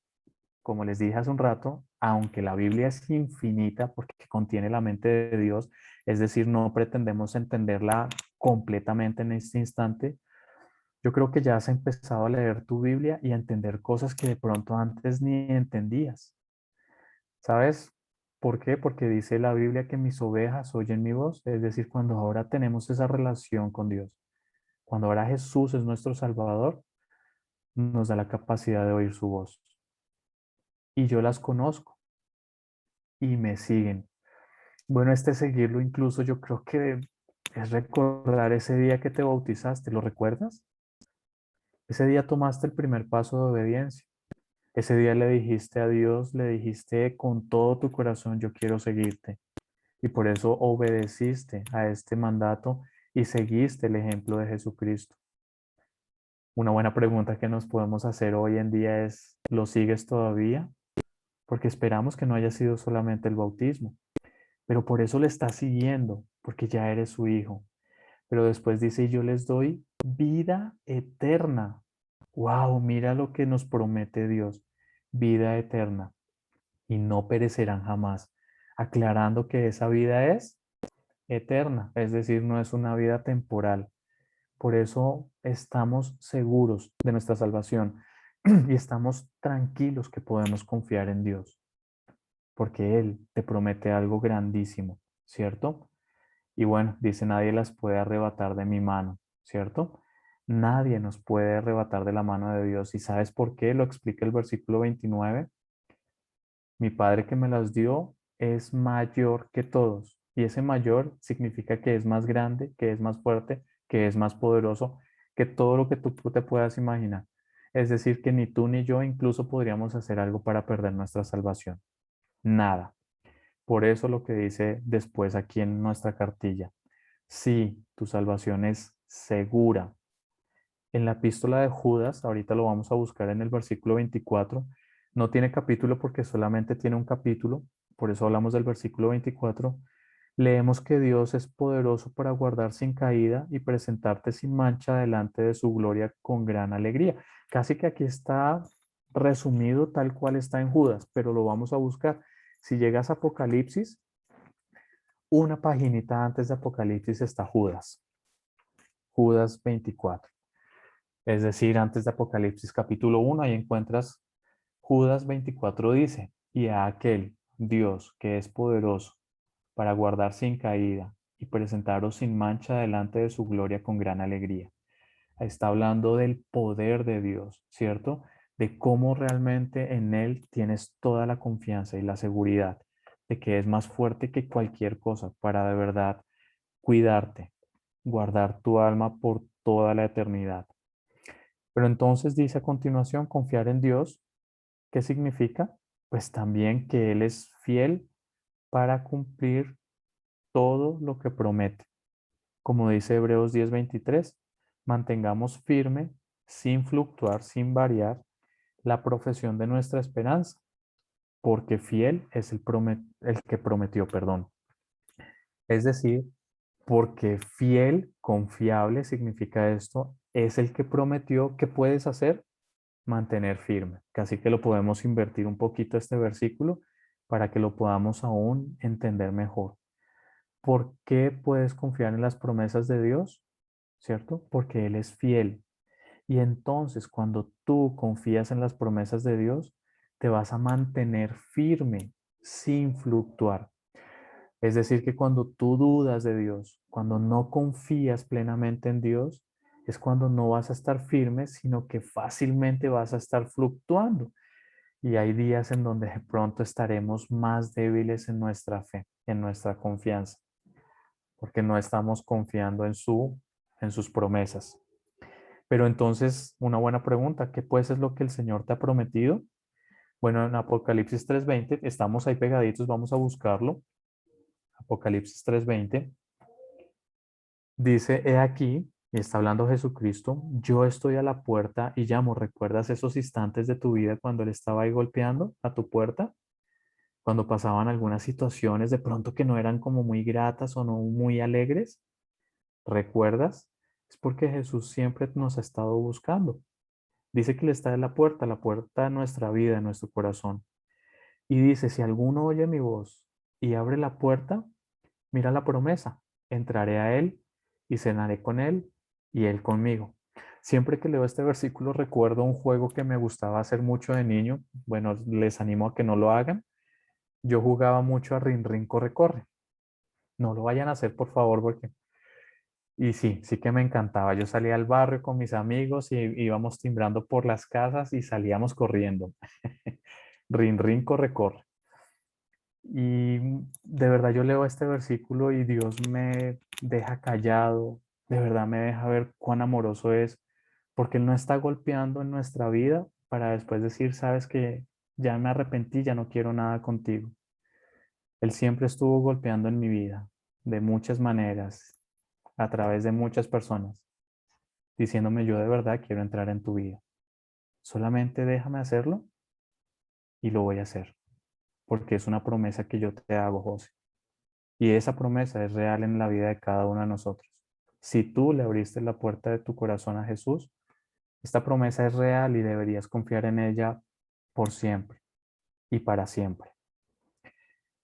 como les dije hace un rato, aunque la Biblia es infinita porque contiene la mente de Dios, es decir, no pretendemos entenderla completamente en este instante, yo creo que ya has empezado a leer tu Biblia y a entender cosas que de pronto antes ni entendías. ¿Sabes por qué? Porque dice la Biblia que mis ovejas oyen mi voz, es decir, cuando ahora tenemos esa relación con Dios, cuando ahora Jesús es nuestro Salvador, nos da la capacidad de oír su voz. Y yo las conozco y me siguen. Bueno, este seguirlo incluso yo creo que es recordar ese día que te bautizaste, ¿lo recuerdas? Ese día tomaste el primer paso de obediencia. Ese día le dijiste a Dios, le dijiste con todo tu corazón, yo quiero seguirte. Y por eso obedeciste a este mandato y seguiste el ejemplo de Jesucristo. Una buena pregunta que nos podemos hacer hoy en día es, ¿lo sigues todavía? Porque esperamos que no haya sido solamente el bautismo, pero por eso le estás siguiendo, porque ya eres su hijo. Pero después dice, yo les doy vida eterna. Wow, mira lo que nos promete Dios, vida eterna, y no perecerán jamás, aclarando que esa vida es eterna, es decir, no es una vida temporal. Por eso estamos seguros de nuestra salvación y estamos tranquilos que podemos confiar en Dios, porque Él te promete algo grandísimo, ¿cierto? Y bueno, dice, nadie las puede arrebatar de mi mano, ¿cierto? Nadie nos puede arrebatar de la mano de Dios. ¿Y sabes por qué? Lo explica el versículo 29. Mi Padre que me las dio es mayor que todos. Y ese mayor significa que es más grande, que es más fuerte, que es más poderoso que todo lo que tú te puedas imaginar. Es decir, que ni tú ni yo incluso podríamos hacer algo para perder nuestra salvación. Nada. Por eso lo que dice después aquí en nuestra cartilla. Sí, tu salvación es segura. En la epístola de Judas, ahorita lo vamos a buscar en el versículo 24, no tiene capítulo porque solamente tiene un capítulo, por eso hablamos del versículo 24, Leemos que Dios es poderoso para guardar sin caída y presentarte sin mancha delante de su gloria con gran alegría. Casi que aquí está resumido tal cual está en Judas, pero lo vamos a buscar. Si llegas a Apocalipsis, una paginita antes de Apocalipsis está Judas, Judas 24. Es decir, antes de Apocalipsis capítulo 1, ahí encuentras Judas 24 dice, y a aquel Dios que es poderoso para guardar sin caída y presentaros sin mancha delante de su gloria con gran alegría. Ahí está hablando del poder de Dios, ¿cierto? De cómo realmente en Él tienes toda la confianza y la seguridad de que es más fuerte que cualquier cosa para de verdad cuidarte, guardar tu alma por toda la eternidad. Pero entonces dice a continuación, confiar en Dios. ¿Qué significa? Pues también que Él es fiel para cumplir todo lo que promete. Como dice Hebreos 10:23, mantengamos firme, sin fluctuar, sin variar, la profesión de nuestra esperanza, porque fiel es el que prometió, perdón. Es decir, porque fiel, confiable significa esto, es el que prometió que puedes hacer, mantener firme. Así que lo podemos invertir un poquito este versículo para que lo podamos aún entender mejor. ¿Por qué puedes confiar en las promesas de Dios? ¿Cierto? Porque Él es fiel. Y entonces cuando tú confías en las promesas de Dios, te vas a mantener firme sin fluctuar. Es decir, que cuando tú dudas de Dios, cuando no confías plenamente en Dios, es cuando no vas a estar firme, sino que fácilmente vas a estar fluctuando. Y hay días en donde de pronto estaremos más débiles en nuestra fe, en nuestra confianza, porque no estamos confiando en sus promesas. Pero entonces, una buena pregunta, ¿qué pues es lo que el Señor te ha prometido? Bueno, en Apocalipsis 3:20, estamos ahí pegaditos, vamos a buscarlo. Apocalipsis 3:20 dice, he aquí, y está hablando Jesucristo, yo estoy a la puerta y llamo. ¿Recuerdas esos instantes de tu vida cuando Él estaba ahí golpeando a tu puerta? Cuando pasaban algunas situaciones de pronto que no eran como muy gratas o no muy alegres. ¿Recuerdas? Es porque Jesús siempre nos ha estado buscando. Dice que Él está en la puerta de nuestra vida, de nuestro corazón. Y dice, si alguno oye mi voz y abre la puerta, mira la promesa, entraré a Él y cenaré con Él y Él conmigo. Siempre que leo este versículo recuerdo un juego que me gustaba hacer mucho de niño. Bueno, les animo a que no lo hagan. Yo jugaba mucho a Rin Rin Corre Corre. No lo vayan a hacer, por favor, porque... Y sí, sí que me encantaba. Yo salía al barrio con mis amigos y íbamos timbrando por las casas y salíamos corriendo. Rin, rin, corre, corre. Y de verdad yo leo este versículo y Dios me deja callado, de verdad me deja ver cuán amoroso es, porque Él no está golpeando en nuestra vida para después decir, sabes que ya me arrepentí, ya no quiero nada contigo. Él siempre estuvo golpeando en mi vida, de muchas maneras, a través de muchas personas, diciéndome yo de verdad quiero entrar en tu vida. Solamente déjame hacerlo y lo voy a hacer, porque es una promesa que yo te hago, José. Y esa promesa es real en la vida de cada uno de nosotros. Si tú le abriste la puerta de tu corazón a Jesús, esta promesa es real y deberías confiar en ella por siempre y para siempre.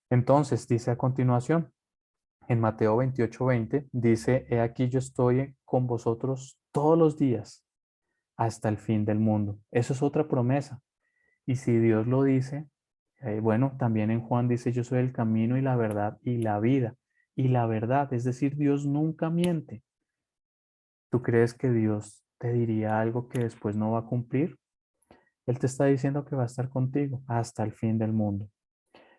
Entonces, dice a continuación, en Mateo 28:20, dice, he aquí yo estoy con vosotros todos los días hasta el fin del mundo. Eso es otra promesa. Y si Dios lo dice, bueno, también en Juan dice, yo soy el camino y la verdad y la vida. Y la verdad, es decir, Dios nunca miente. ¿Tú crees que Dios te diría algo que después no va a cumplir? Él te está diciendo que va a estar contigo hasta el fin del mundo.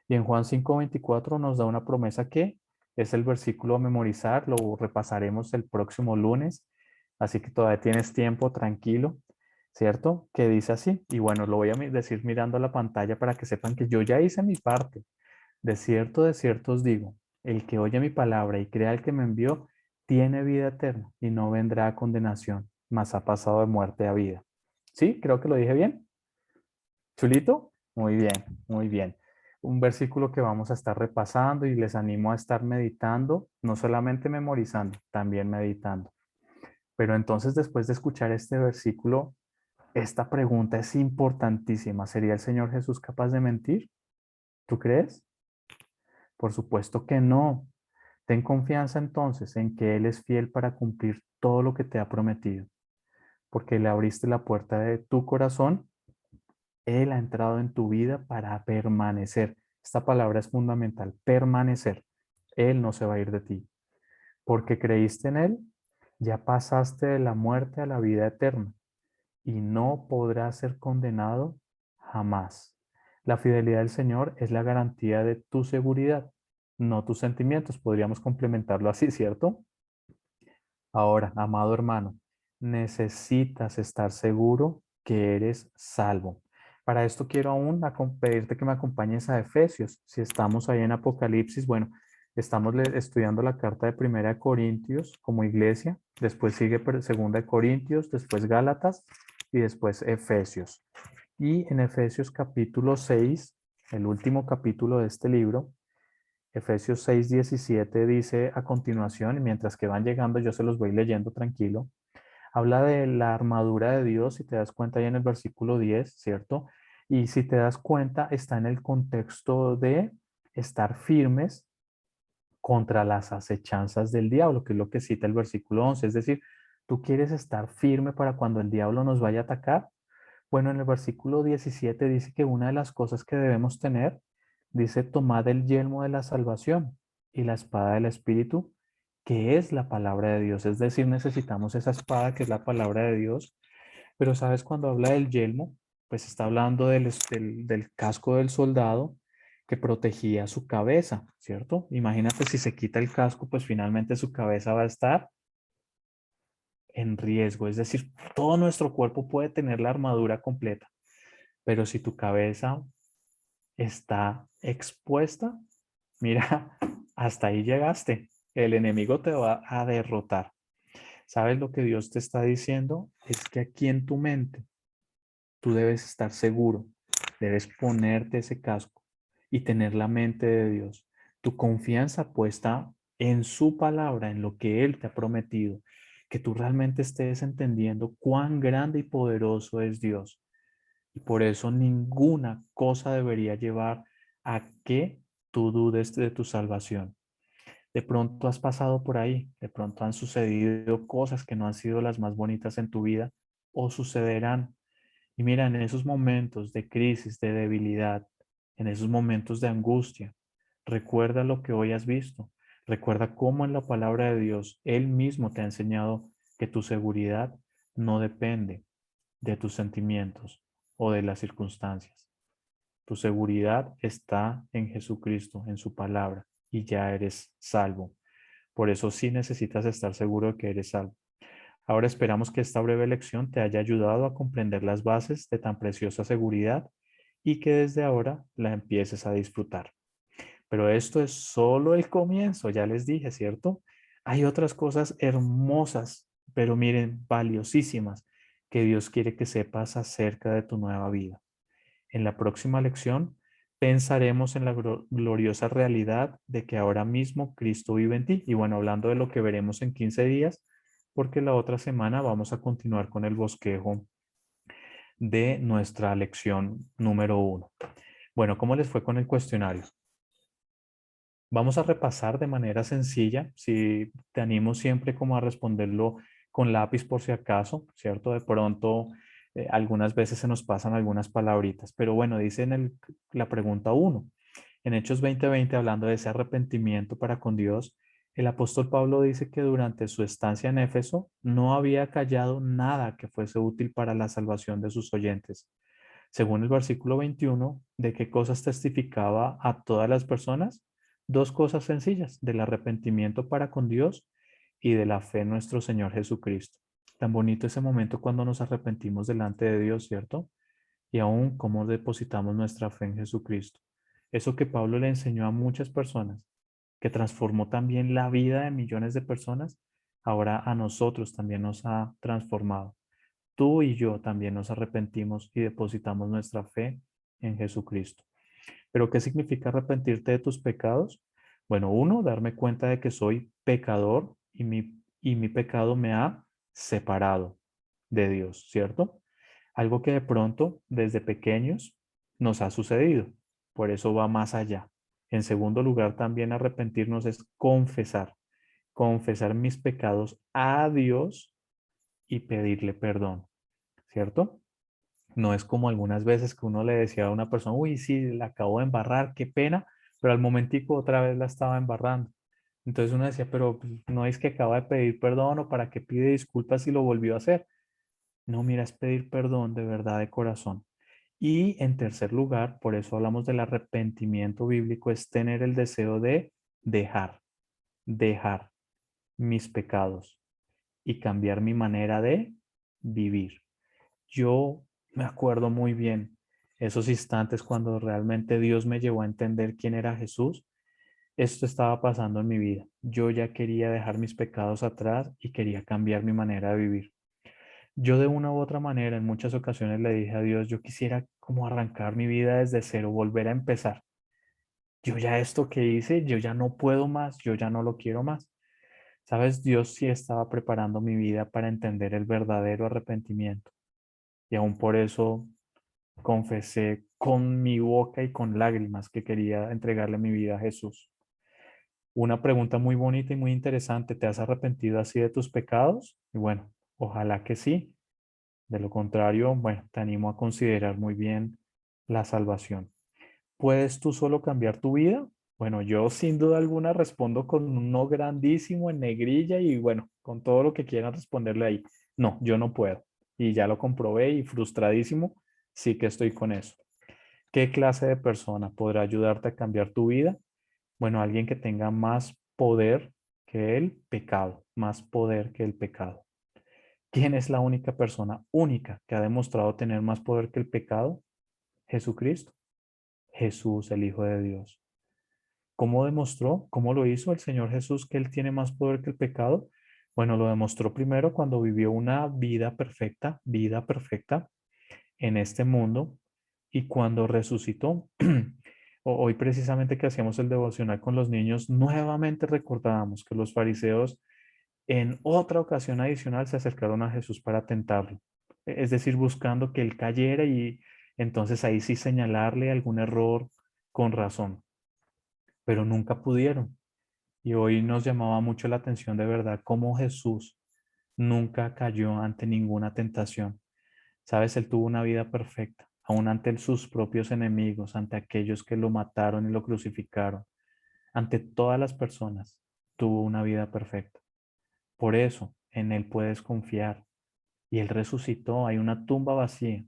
Y en Juan 5:24 nos da una promesa que es el versículo a memorizar, lo repasaremos el próximo lunes, así que todavía tienes tiempo, tranquilo, ¿cierto? Que dice así, y bueno, lo voy a decir mirando a la pantalla para que sepan que yo ya hice mi parte. De cierto os digo, el que oye mi palabra y crea el que me envió, tiene vida eterna y no vendrá a condenación, mas ha pasado de muerte a vida. ¿Sí? Creo que lo dije bien. ¿Chulito? Muy bien, muy bien. un versículo que vamos a estar repasando y les animo a estar meditando, no solamente memorizando, también meditando. Pero entonces después de escuchar este versículo, esta pregunta es importantísima. ¿Sería el Señor Jesús capaz de mentir? ¿Tú crees? Por supuesto que no. Ten confianza entonces en que Él es fiel para cumplir todo lo que te ha prometido, porque le abriste la puerta de tu corazón. Él ha entrado en tu vida para permanecer. Esta palabra es fundamental, permanecer. Él no se va a ir de ti. Porque creíste en Él, ya pasaste de la muerte a la vida eterna y no podrás ser condenado jamás. La fidelidad del Señor es la garantía de tu seguridad, no tus sentimientos. Podríamos complementarlo así, ¿cierto? Ahora, amado hermano, necesitas estar seguro que eres salvo. Para esto quiero aún pedirte que me acompañes a Efesios. Si estamos ahí en Apocalipsis, bueno, estamos estudiando la carta de Primera de Corintios como iglesia, después sigue Segunda de Corintios, después Gálatas y después Efesios. Y en Efesios capítulo 6, el último capítulo de este libro, Efesios 6:17 dice a continuación, y mientras que van llegando yo se los voy leyendo tranquilo, habla de la armadura de Dios, si te das cuenta ahí en el versículo 10, ¿cierto? Y si te das cuenta está en el contexto de estar firmes contra las acechanzas del diablo, que es lo que cita el versículo 11, es decir, tú quieres estar firme para cuando el diablo nos vaya a atacar. Bueno, en el versículo 17 dice que una de las cosas que debemos tener, dice, tomad el yelmo de la salvación y la espada del Espíritu, que es la palabra de Dios. Es decir, necesitamos esa espada que es la palabra de Dios. Pero sabes, cuando habla del yelmo, pues está hablando del casco del soldado que protegía su cabeza, ¿cierto? Imagínate si se quita el casco, pues finalmente su cabeza va a estar en riesgo. Es decir, todo nuestro cuerpo puede tener la armadura completa, pero si tu cabeza está expuesta, mira, hasta ahí llegaste. El enemigo te va a derrotar. ¿Sabes lo que Dios te está diciendo? Es que aquí en tu mente tú debes estar seguro, debes ponerte ese casco y tener la mente de Dios. Tu confianza puesta en su palabra, en lo que Él te ha prometido, que tú realmente estés entendiendo cuán grande y poderoso es Dios. Y por eso ninguna cosa debería llevar a que tú dudes de tu salvación. De pronto has pasado por ahí, de pronto han sucedido cosas que no han sido las más bonitas en tu vida o sucederán. Y mira, en esos momentos de crisis, de debilidad, en esos momentos de angustia, recuerda lo que hoy has visto. Recuerda cómo en la palabra de Dios Él mismo te ha enseñado que tu seguridad no depende de tus sentimientos o de las circunstancias. Tu seguridad está en Jesucristo, en su palabra, y ya eres salvo. Por eso sí necesitas estar seguro de que eres salvo. Ahora esperamos que esta breve lección te haya ayudado a comprender las bases de tan preciosa seguridad y que desde ahora la empieces a disfrutar. Pero esto es solo el comienzo, ya les dije, ¿cierto? Hay otras cosas hermosas, pero miren, valiosísimas, que Dios quiere que sepas acerca de tu nueva vida. En la próxima lección pensaremos en la gloriosa realidad de que ahora mismo Cristo vive en ti. Y bueno, hablando de lo que veremos en 15 días, porque la otra semana vamos a continuar con el bosquejo de nuestra lección número 1. Bueno, ¿cómo les fue con el cuestionario? Vamos a repasar de manera sencilla, si te animo siempre como a responderlo con lápiz por si acaso, ¿cierto? De pronto, algunas veces se nos pasan algunas palabritas, pero bueno, dice en la pregunta 1, en Hechos 20:20, hablando de ese arrepentimiento para con Dios, el apóstol Pablo dice que durante su estancia en Éfeso no había callado nada que fuese útil para la salvación de sus oyentes. Según el versículo 21, ¿de qué cosas testificaba a todas las personas? Dos cosas sencillas, del arrepentimiento para con Dios y de la fe en nuestro Señor Jesucristo. Tan bonito ese momento cuando nos arrepentimos delante de Dios, ¿cierto? Y aún cómo depositamos nuestra fe en Jesucristo. Eso que Pablo le enseñó a muchas personas, que transformó también la vida de millones de personas, ahora a nosotros también nos ha transformado. Tú y yo también nos arrepentimos y depositamos nuestra fe en Jesucristo. Pero ¿qué significa arrepentirte de tus pecados? Bueno, uno, darme cuenta de que soy pecador y mi pecado me ha separado de Dios, ¿cierto? Algo que de pronto desde pequeños nos ha sucedido. Por eso va más allá. En segundo lugar, también arrepentirnos es confesar mis pecados a Dios y pedirle perdón, ¿cierto? No es como algunas veces que uno le decía a una persona, uy, sí, la acabo de embarrar, qué pena, pero al momentico otra vez la estaba embarrando. Entonces uno decía, pero pues, no es que acaba de pedir perdón o para qué pide disculpas si lo volvió a hacer. No, mira, es pedir perdón de verdad de corazón. Y en tercer lugar, por eso hablamos del arrepentimiento bíblico, es tener el deseo de dejar, dejar mis pecados y cambiar mi manera de vivir. Yo me acuerdo muy bien esos instantes cuando realmente Dios me llevó a entender quién era Jesús. Esto estaba pasando en mi vida. Yo ya quería dejar mis pecados atrás y quería cambiar mi manera de vivir. Yo de una u otra manera en muchas ocasiones le dije a Dios, yo quisiera como arrancar mi vida desde cero, volver a empezar. Yo ya esto que hice, yo ya no puedo más, yo ya no lo quiero más. Sabes, Dios sí estaba preparando mi vida para entender el verdadero arrepentimiento. Y aún por eso confesé con mi boca y con lágrimas que quería entregarle mi vida a Jesús. Una pregunta muy bonita y muy interesante. ¿Te has arrepentido así de tus pecados? Y bueno, ojalá que sí. De lo contrario, bueno, te animo a considerar muy bien la salvación. ¿Puedes tú solo cambiar tu vida? Bueno, yo sin duda alguna respondo con un no grandísimo en negrilla y bueno, con todo lo que quieran responderle ahí. No, yo no puedo. Y ya lo comprobé y frustradísimo, sí que estoy con eso. ¿Qué clase de persona podrá ayudarte a cambiar tu vida? Bueno, alguien que tenga más poder que el pecado, más poder que el pecado. ¿Quién es la única persona única que ha demostrado tener más poder que el pecado? Jesucristo, Jesús, el Hijo de Dios. ¿Cómo demostró? ¿Cómo lo hizo el Señor Jesús que Él tiene más poder que el pecado? Bueno, lo demostró primero cuando vivió una vida perfecta en este mundo y cuando resucitó. Hoy precisamente que hacíamos el devocional con los niños, nuevamente recordábamos que los fariseos en otra ocasión adicional se acercaron a Jesús para tentarlo. Es decir, buscando que él cayera y entonces ahí sí señalarle algún error con razón, pero nunca pudieron. Y hoy nos llamaba mucho la atención de verdad cómo Jesús nunca cayó ante ninguna tentación. Sabes, él tuvo una vida perfecta, aún ante sus propios enemigos, ante aquellos que lo mataron y lo crucificaron, ante todas las personas, tuvo una vida perfecta. Por eso, en él puedes confiar. Y él resucitó, hay una tumba vacía.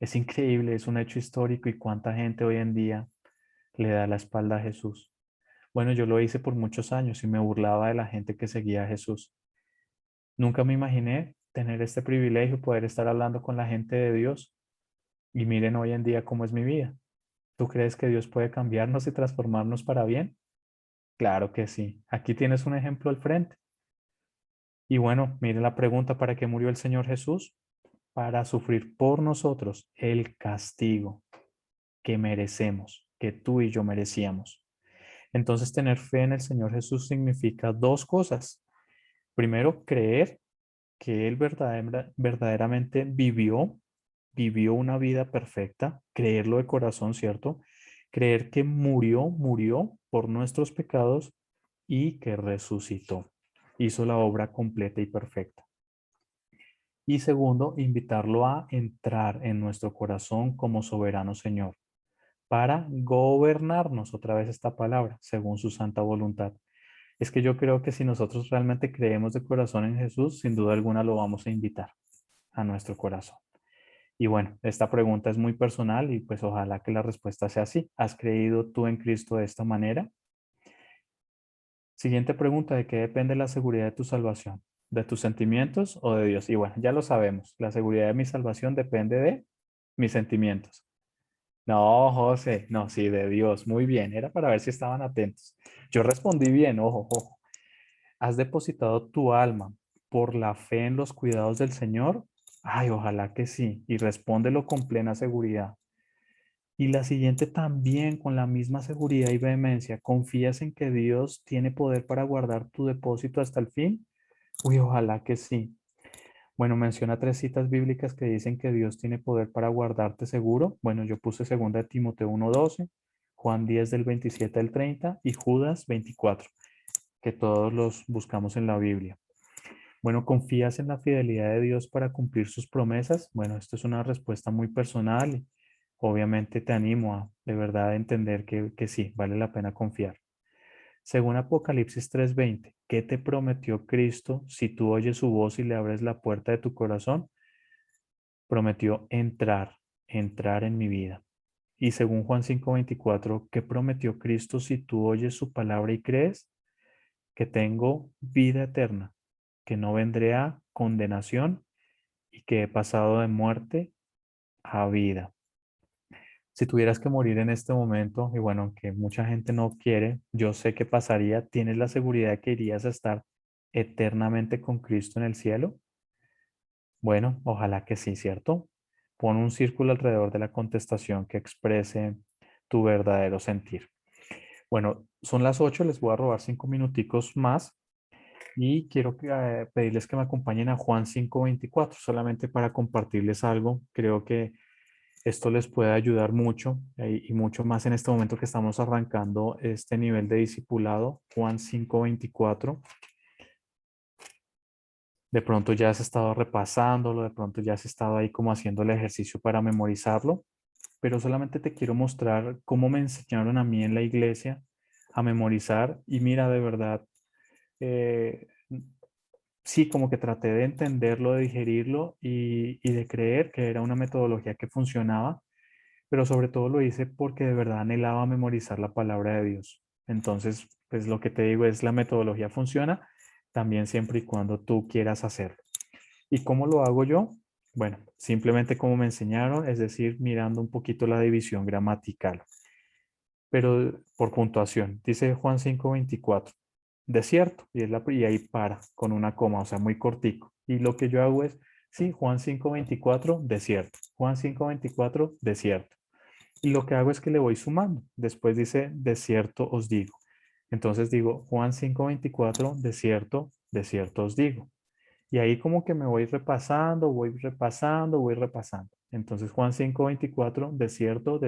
Es increíble, es un hecho histórico y cuánta gente hoy en día le da la espalda a Jesús. Bueno, yo lo hice por muchos años y me burlaba de la gente que seguía a Jesús. Nunca me imaginé tener este privilegio, poder estar hablando con la gente de Dios. Y miren hoy en día cómo es mi vida. ¿Tú crees que Dios puede cambiarnos y transformarnos para bien? Claro que sí. Aquí tienes un ejemplo al frente. Y bueno, mire la pregunta, ¿para qué murió el Señor Jesús? Para sufrir por nosotros el castigo que merecemos, que tú y yo merecíamos. Entonces, tener fe en el Señor Jesús significa dos cosas. Primero, creer que Él verdaderamente vivió una vida perfecta, creerlo de corazón, ¿cierto? Creer que murió por nuestros pecados y que resucitó. Hizo la obra completa y perfecta. Y segundo, invitarlo a entrar en nuestro corazón como soberano Señor para gobernarnos, otra vez esta palabra, según su santa voluntad. Es que yo creo que si nosotros realmente creemos de corazón en Jesús, sin duda alguna lo vamos a invitar a nuestro corazón. Y bueno, esta pregunta es muy personal y pues ojalá que la respuesta sea sí. ¿Has creído tú en Cristo de esta manera? Siguiente pregunta, ¿de qué depende la seguridad de tu salvación? ¿De tus sentimientos o de Dios? Y bueno, ya lo sabemos, la seguridad de mi salvación depende de mis sentimientos. No, José, no, sí, de Dios, muy bien, era para ver si estaban atentos. Yo respondí bien, ojo, ojo. ¿Has depositado tu alma por la fe en los cuidados del Señor? Ay, ojalá que sí, y respóndelo con plena seguridad. Y la siguiente también con la misma seguridad y vehemencia. ¿Confías en que Dios tiene poder para guardar tu depósito hasta el fin? Uy, ojalá que sí. Bueno, menciona tres citas bíblicas que dicen que Dios tiene poder para guardarte seguro. Bueno, yo puse 2 Timoteo 1:12, Juan 10 del 27 al 30 y Judas 24, que todos los buscamos en la Biblia. Bueno, ¿confías en la fidelidad de Dios para cumplir sus promesas? Bueno, esto es una respuesta muy personal. Obviamente te animo a de verdad entender que sí, vale la pena confiar. Según Apocalipsis 3:20, ¿qué te prometió Cristo si tú oyes su voz y le abres la puerta de tu corazón? Prometió entrar en mi vida. Y según Juan 5:24, ¿qué prometió Cristo si tú oyes su palabra y crees? Que tengo vida eterna, que no vendré a condenación y que he pasado de muerte a vida. Si tuvieras que morir en este momento, y bueno, aunque mucha gente no quiere, yo sé que pasaría, ¿tienes la seguridad de que irías a estar eternamente con Cristo en el cielo? Bueno, ojalá que sí, ¿cierto? Pon un círculo alrededor de la contestación que exprese tu verdadero sentir. Bueno, son las 8, les voy a robar 5 minuticos más y quiero pedirles que me acompañen a Juan 5:24, solamente para compartirles algo. Creo que esto les puede ayudar mucho y mucho más en este momento que estamos arrancando este nivel de discipulado. Juan 5:24. De pronto ya has estado repasándolo, de pronto ya has estado ahí como haciendo el ejercicio para memorizarlo, pero solamente te quiero mostrar cómo me enseñaron a mí en la iglesia a memorizar y mira, de verdad, eh, sí, como que traté de entenderlo, de digerirlo y de creer que era una metodología que funcionaba, pero sobre todo lo hice porque de verdad anhelaba memorizar la palabra de Dios. Entonces, pues lo que te digo es la metodología funciona también siempre y cuando tú quieras hacerlo. ¿Y cómo lo hago yo? Bueno, simplemente como me enseñaron, es decir, mirando un poquito la división gramatical, pero por puntuación. Dice Juan 5:24, desierto, y ahí para, con una coma, o sea, muy cortico. Y lo que yo hago es, sí, Juan 5:24, desierto. Juan 5:24, desierto. Y lo que hago es que le voy sumando. Después dice, desierto os digo. Entonces digo, Juan 5:24, desierto, desierto os digo. Y ahí como que me voy repasando, voy repasando, voy repasando. Entonces Juan 5:24, de cierto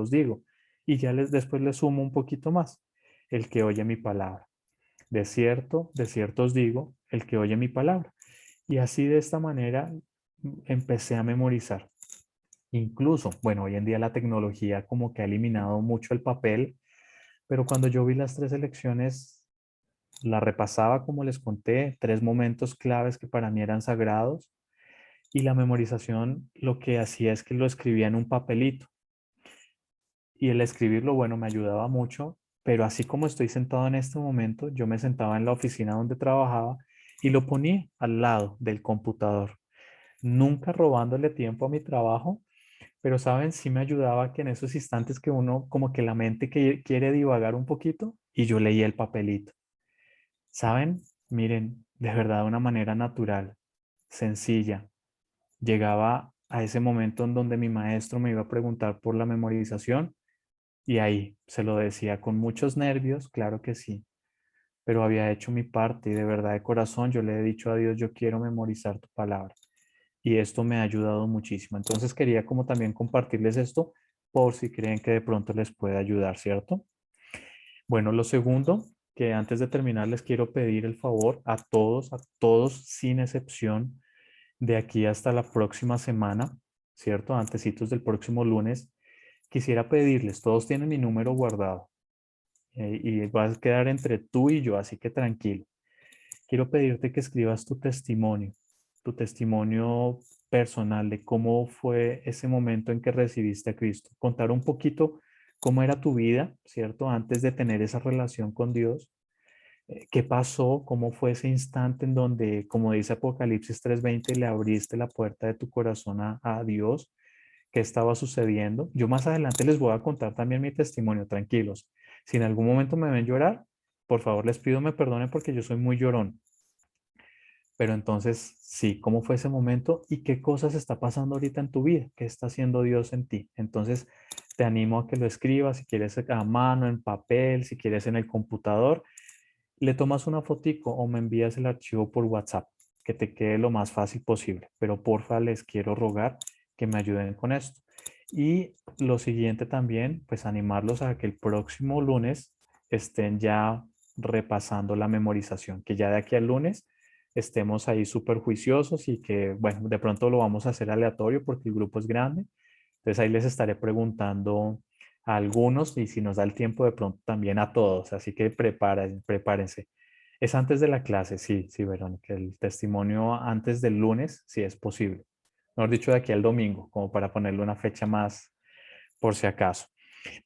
os digo. Y ya después le sumo un poquito más. El que oye mi palabra. De cierto os digo, el que oye mi palabra. Y así de esta manera empecé a memorizar. Incluso, bueno, hoy en día la tecnología como que ha eliminado mucho el papel, pero cuando yo vi las tres elecciones, la repasaba como les conté, tres momentos claves que para mí eran sagrados y la memorización lo que hacía es que lo escribía en un papelito y el escribirlo, bueno, me ayudaba mucho, pero así como estoy sentado en este momento, yo me sentaba en la oficina donde trabajaba y lo ponía al lado del computador, nunca robándole tiempo a mi trabajo, pero saben, sí me ayudaba que en esos instantes que uno como que la mente que quiere divagar un poquito y yo leía el papelito. ¿Saben? Miren, de verdad, de una manera natural, sencilla. Llegaba a ese momento en donde mi maestro me iba a preguntar por la memorización y ahí se lo decía con muchos nervios, claro que sí, pero había hecho mi parte y de verdad de corazón yo le he dicho a Dios, yo quiero memorizar tu palabra y esto me ha ayudado muchísimo. Entonces quería como también compartirles esto por si creen que de pronto les puede ayudar, ¿cierto? Bueno, lo segundo, que antes de terminar les quiero pedir el favor a todos sin excepción, de aquí hasta la próxima semana, ¿cierto? Antecitos del próximo lunes, quisiera pedirles, todos tienen mi número guardado y va a quedar entre tú y yo, así que tranquilo. Quiero pedirte que escribas tu testimonio personal de cómo fue ese momento en que recibiste a Cristo. Contar un poquito cómo era tu vida, ¿cierto? Antes de tener esa relación con Dios. ¿Qué pasó? ¿Cómo fue ese instante en donde, como dice Apocalipsis 3:20, le abriste la puerta de tu corazón a Dios? ¿Qué estaba sucediendo? Yo más adelante les voy a contar también mi testimonio, tranquilos. Si en algún momento me ven llorar, por favor les pido me perdonen porque yo soy muy llorón. Pero entonces, sí, ¿cómo fue ese momento y qué cosas está pasando ahorita en tu vida? ¿Qué está haciendo Dios en ti? Entonces, te animo a que lo escribas, si quieres a mano, en papel, si quieres en el computador, le tomas una fotico o me envías el archivo por WhatsApp, que te quede lo más fácil posible, pero porfa les quiero rogar que me ayuden con esto. Y lo siguiente también, pues animarlos a que el próximo lunes estén ya repasando la memorización, que ya de aquí al lunes estemos ahí súper juiciosos y que, bueno, de pronto lo vamos a hacer aleatorio porque el grupo es grande. Entonces ahí les estaré preguntando a algunos y si nos da el tiempo de pronto también a todos. Así que prepárense. Es antes de la clase, sí, sí, Verónica. El testimonio antes del lunes, si es posible. Mejor dicho, de aquí al domingo, como para ponerle una fecha más por si acaso.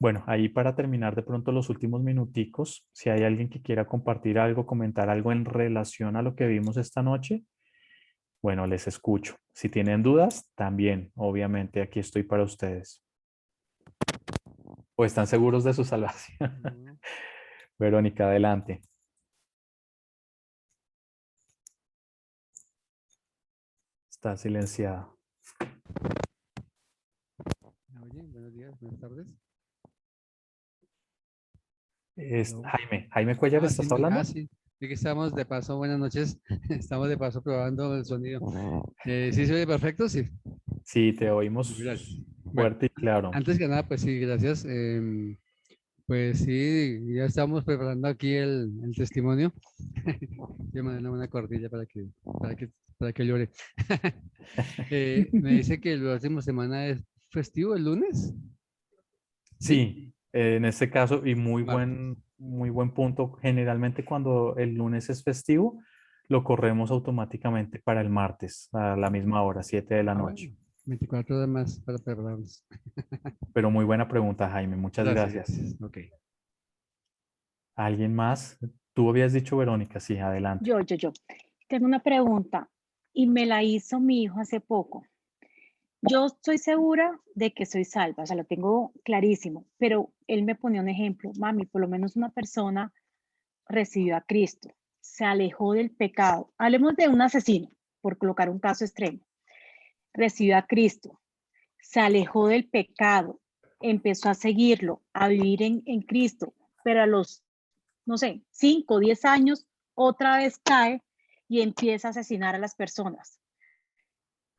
Bueno, ahí para terminar de pronto los últimos minuticos, si hay alguien que quiera compartir algo, comentar algo en relación a lo que vimos esta noche, bueno, les escucho. Si tienen dudas, también, obviamente, aquí estoy para ustedes. ¿O están seguros de su salvación? Ujú. Verónica, adelante. Está silenciada. Oye, buenos días, buenas tardes. Es Hello. Jaime. Jaime Cuellar, Sí, ¿estás hablando? sí. Sí que estamos de paso, buenas noches. Estamos de paso probando el sonido. ¿Sí se oye perfecto? Sí. Sí, te oímos Gracias. Bueno, fuerte y claro. antes que nada, pues sí, gracias. Pues sí, ya estamos preparando aquí el testimonio. Yo mandé una buena cordilla para que llore. Me dice que el próximo semana es festivo el lunes. ¿Sí? Sí, en este caso, y Martes. muy buen punto. Generalmente cuando el lunes es festivo, lo corremos automáticamente para el martes a la misma hora, 7 de la Ah, noche. bueno, 24 horas más para prepararnos. Pero muy buena pregunta, Jaime. Muchas Gracias, gracias. gracias. Ok. ¿Alguien más? Tú habías dicho, Verónica, sí, adelante. Yo. Tengo una pregunta y me la hizo mi hijo hace poco. Yo estoy segura de que soy salva, o sea, lo tengo clarísimo, pero él me ponía un ejemplo, mami, por lo menos una persona recibió a Cristo, se alejó del pecado. Hablemos de un asesino, por colocar un caso extremo. Recibió a Cristo, se alejó del pecado, empezó a seguirlo, a vivir en Cristo, pero a los, no sé, 5 o 10 años, otra vez cae y empieza a asesinar a las personas.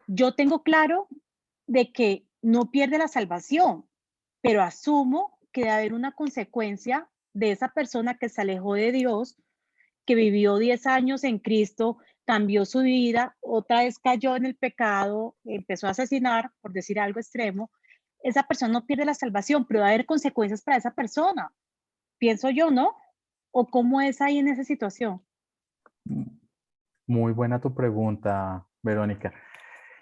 Yo tengo claro de que no pierde la salvación, pero asumo que debe haber una consecuencia de esa persona que se alejó de Dios, que vivió 10 años en Cristo, cambió su vida, otra vez cayó en el pecado, empezó a asesinar, por decir algo extremo. Esa persona no pierde la salvación, pero va a haber consecuencias para esa persona, pienso yo, ¿no? ¿O cómo es ahí en esa situación? Muy buena tu pregunta, Verónica.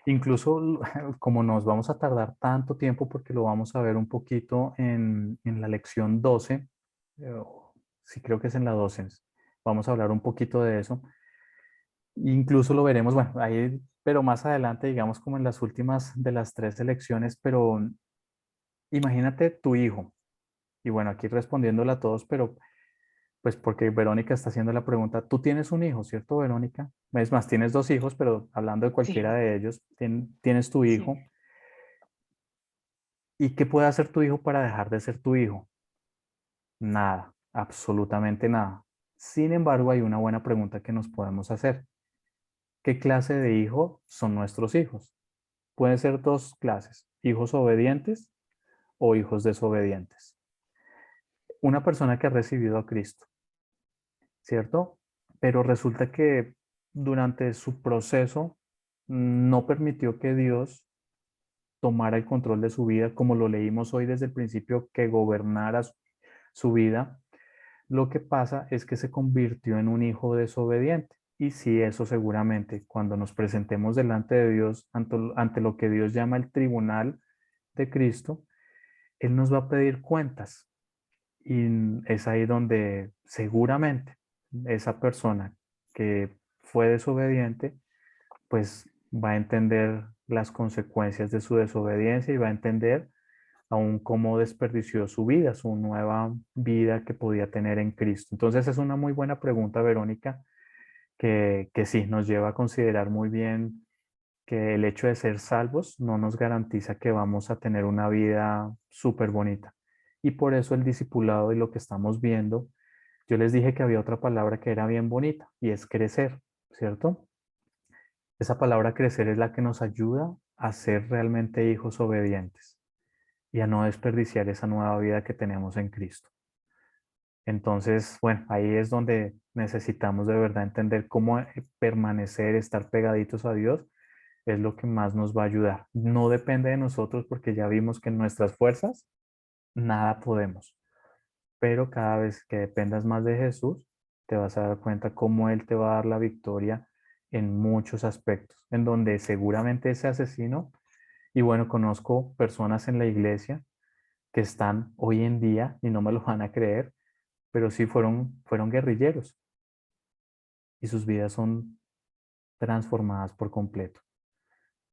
Incluso como nos vamos a tardar tanto tiempo porque lo vamos a ver un poquito en la lección 12, eh, sí creo que es en la 12, vamos a hablar un poquito de eso. Incluso lo veremos, bueno, ahí, pero más adelante, digamos como en las últimas de las tres elecciones, pero imagínate tu hijo, y bueno, aquí respondiéndole a todos, pero pues porque Verónica está haciendo la pregunta, tú tienes un hijo, ¿cierto, Verónica? Es más, tienes dos hijos, pero hablando de cualquiera Sí, de ellos, tienes tu sí. hijo. ¿Y qué puede hacer tu hijo para dejar de ser tu hijo? Nada, absolutamente nada. Sin embargo, hay una buena pregunta que nos podemos hacer. ¿Qué clase de hijo son nuestros hijos? Pueden ser dos clases, hijos obedientes o hijos desobedientes. Una persona que ha recibido a Cristo, ¿cierto? Pero resulta que durante su proceso no permitió que Dios tomara el control de su vida, como lo leímos hoy desde el principio, que gobernara su vida. Lo que pasa es que se convirtió en un hijo desobediente. Y sí, eso seguramente, cuando nos presentemos delante de Dios, ante lo que Dios llama el tribunal de Cristo, Él nos va a pedir cuentas. Y es ahí donde seguramente esa persona que fue desobediente, pues va a entender las consecuencias de su desobediencia y va a entender aún cómo desperdició su vida, su nueva vida que podía tener en Cristo. Entonces es una muy buena pregunta, Verónica, que sí nos lleva a considerar muy bien que el hecho de ser salvos no nos garantiza que vamos a tener una vida súper bonita. Y por eso el discipulado y lo que estamos viendo, yo les dije que había otra palabra que era bien bonita y es crecer, ¿cierto? Esa palabra crecer es la que nos ayuda a ser realmente hijos obedientes y a no desperdiciar esa nueva vida que tenemos en Cristo. Entonces, bueno, ahí es donde necesitamos de verdad entender cómo permanecer, estar pegaditos a Dios, es lo que más nos va a ayudar. No depende de nosotros porque ya vimos que en nuestras fuerzas nada podemos, pero cada vez que dependas más de Jesús, te vas a dar cuenta cómo Él te va a dar la victoria en muchos aspectos, en donde seguramente ese asesino, y bueno, conozco personas en la iglesia que están hoy en día, y no me lo van a creer, pero sí fueron guerrilleros y sus vidas son transformadas por completo.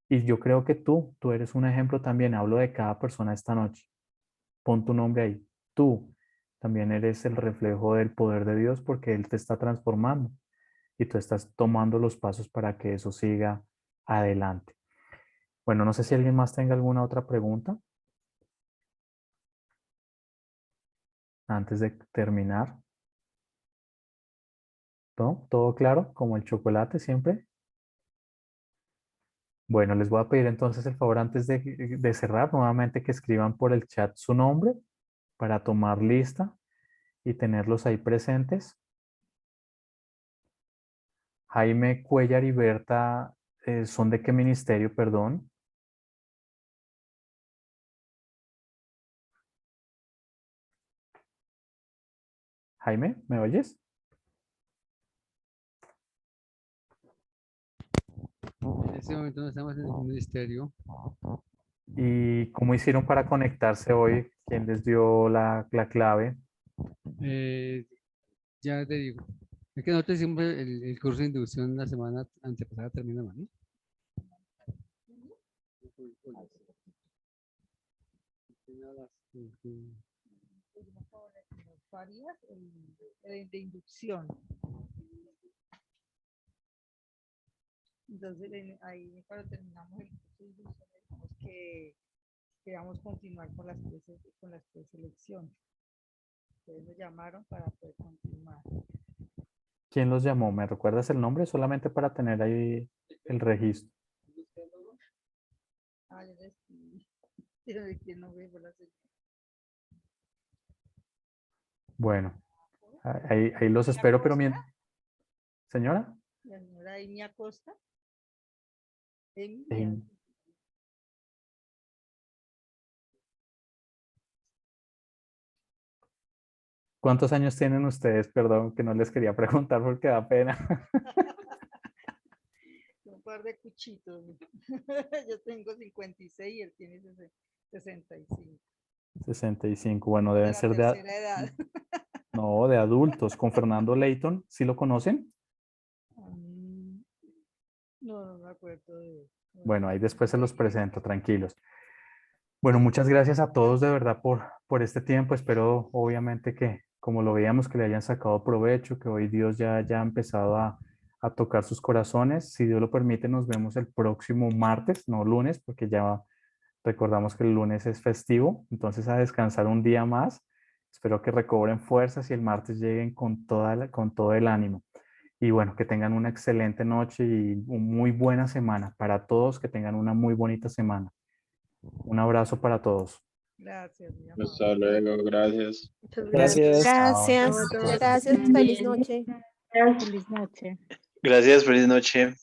Y yo creo que tú eres un ejemplo también, hablo de cada persona esta noche. Pon tu nombre ahí. Tú también eres el reflejo del poder de Dios porque Él te está transformando y tú estás tomando los pasos para que eso siga adelante. Bueno, no sé si alguien más tenga alguna otra pregunta antes de terminar. ¿Todo? ¿Todo claro? Como el chocolate siempre. Bueno, les voy a pedir entonces el favor antes de cerrar nuevamente que escriban por el chat su nombre para tomar lista y tenerlos ahí presentes. Jaime Cuellar y Berta, ¿son de qué ministerio, perdón? Jaime, ¿me oyes? En este momento no estamos en el ministerio. ¿Y cómo hicieron para conectarse hoy? ¿Quién les dio la clave? Eh, ya te digo. Es que nosotros hicimos el curso de inducción la semana antepasada, terminamos, ¿no? Farías el de inducción. Entonces, ahí cuando terminamos el curso de inducción, dijimos que queríamos continuar con las preselecciones. Ustedes nos llamaron para poder continuar. ¿Quién los llamó? ¿Me recuerdas el nombre? Solamente para tener ahí el registro. Ah, yo les escribí. Pero de quién no veo la señora. Bueno, ahí los espero, pero mientras... Señora. La señora Amy Acosta. Amy, ¿Cuántos años tienen ustedes? Perdón, que no les quería preguntar porque da pena. un par de cuchitos. Yo tengo 56 y él tiene 65. 65, bueno, deben la ser tercera edad. no, de adultos. Con Fernando Leighton, ¿sí lo conocen? No me acuerdo de... Bueno, ahí después se los presento, tranquilos. Bueno, muchas gracias a todos de verdad por este tiempo. Espero obviamente que, como lo veíamos, que le hayan sacado provecho, que hoy Dios ya ha empezado a tocar sus corazones. Si Dios lo permite, nos vemos el próximo martes, no lunes, porque ya recordamos que el lunes es festivo. Entonces a descansar un día más. Espero que recobren fuerzas y el martes lleguen con con todo el ánimo. Y bueno, que tengan una excelente noche y una muy buena semana. Para todos, que tengan una muy bonita semana. Un abrazo para todos. Gracias, mi amor. Hasta luego, gracias. Muchas Gracias. Chao. Gracias. Feliz noche. Feliz noche. Gracias, feliz noche.